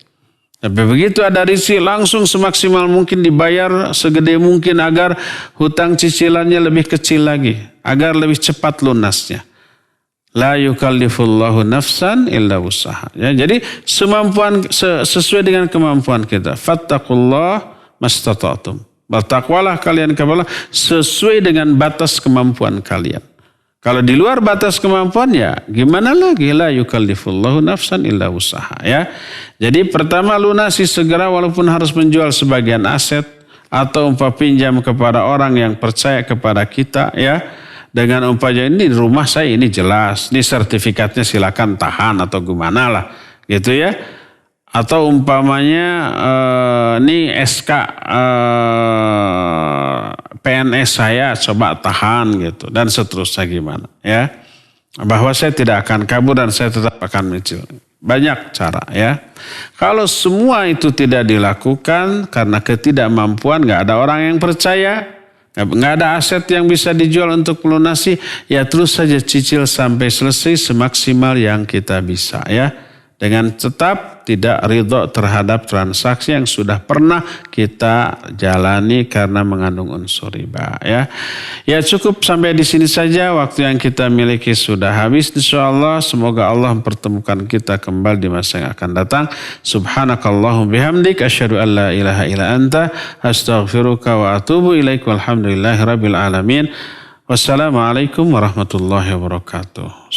[SPEAKER 2] Tapi begitu ada rezeki langsung semaksimal mungkin dibayar segede mungkin agar hutang cicilannya lebih kecil lagi. Agar lebih cepat lunasnya. La yukallifullahu nafsan illa wusaha. Ya, jadi sesuai dengan kemampuan kita. Fattaqullah mastata'tum. Bertakwalah kalian kepada Allah sesuai dengan batas kemampuan kalian. Kalau di luar batas kemampuan ya gimana lagi? La yukallifullahu nafsan illa wusaha. Ya. Jadi pertama lunasi segera walaupun harus menjual sebagian aset atau pinjam kepada orang yang percaya kepada kita ya. Dengan umpamanya ini rumah saya ini jelas, ini sertifikatnya silakan tahan atau gimana lah, gitu ya. Atau umpamanya ini SK PNS saya coba tahan gitu dan seterusnya gimana ya. Bahwa saya tidak akan kabur dan saya tetap akan mencicil. Banyak cara ya. Kalau semua itu tidak dilakukan karena ketidakmampuan, nggak ada orang yang percaya. Nggak ada aset yang bisa dijual untuk melunasi, ya terus saja cicil sampai selesai semaksimal yang kita bisa ya. Dengan tetap tidak ridho terhadap transaksi yang sudah pernah kita jalani karena mengandung unsur riba ya. Ya cukup sampai di sini saja, waktu yang kita miliki sudah habis insyaallah. Semoga Allah mempertemukan kita kembali di masa yang akan datang. Subhanakallahum bihamdik asyhadu an la ilaha illa anta astaghfiruka wa atubu ilaik walhamdulillahirabbil alamin. Wassalamualaikum warahmatullahi wabarakatuh.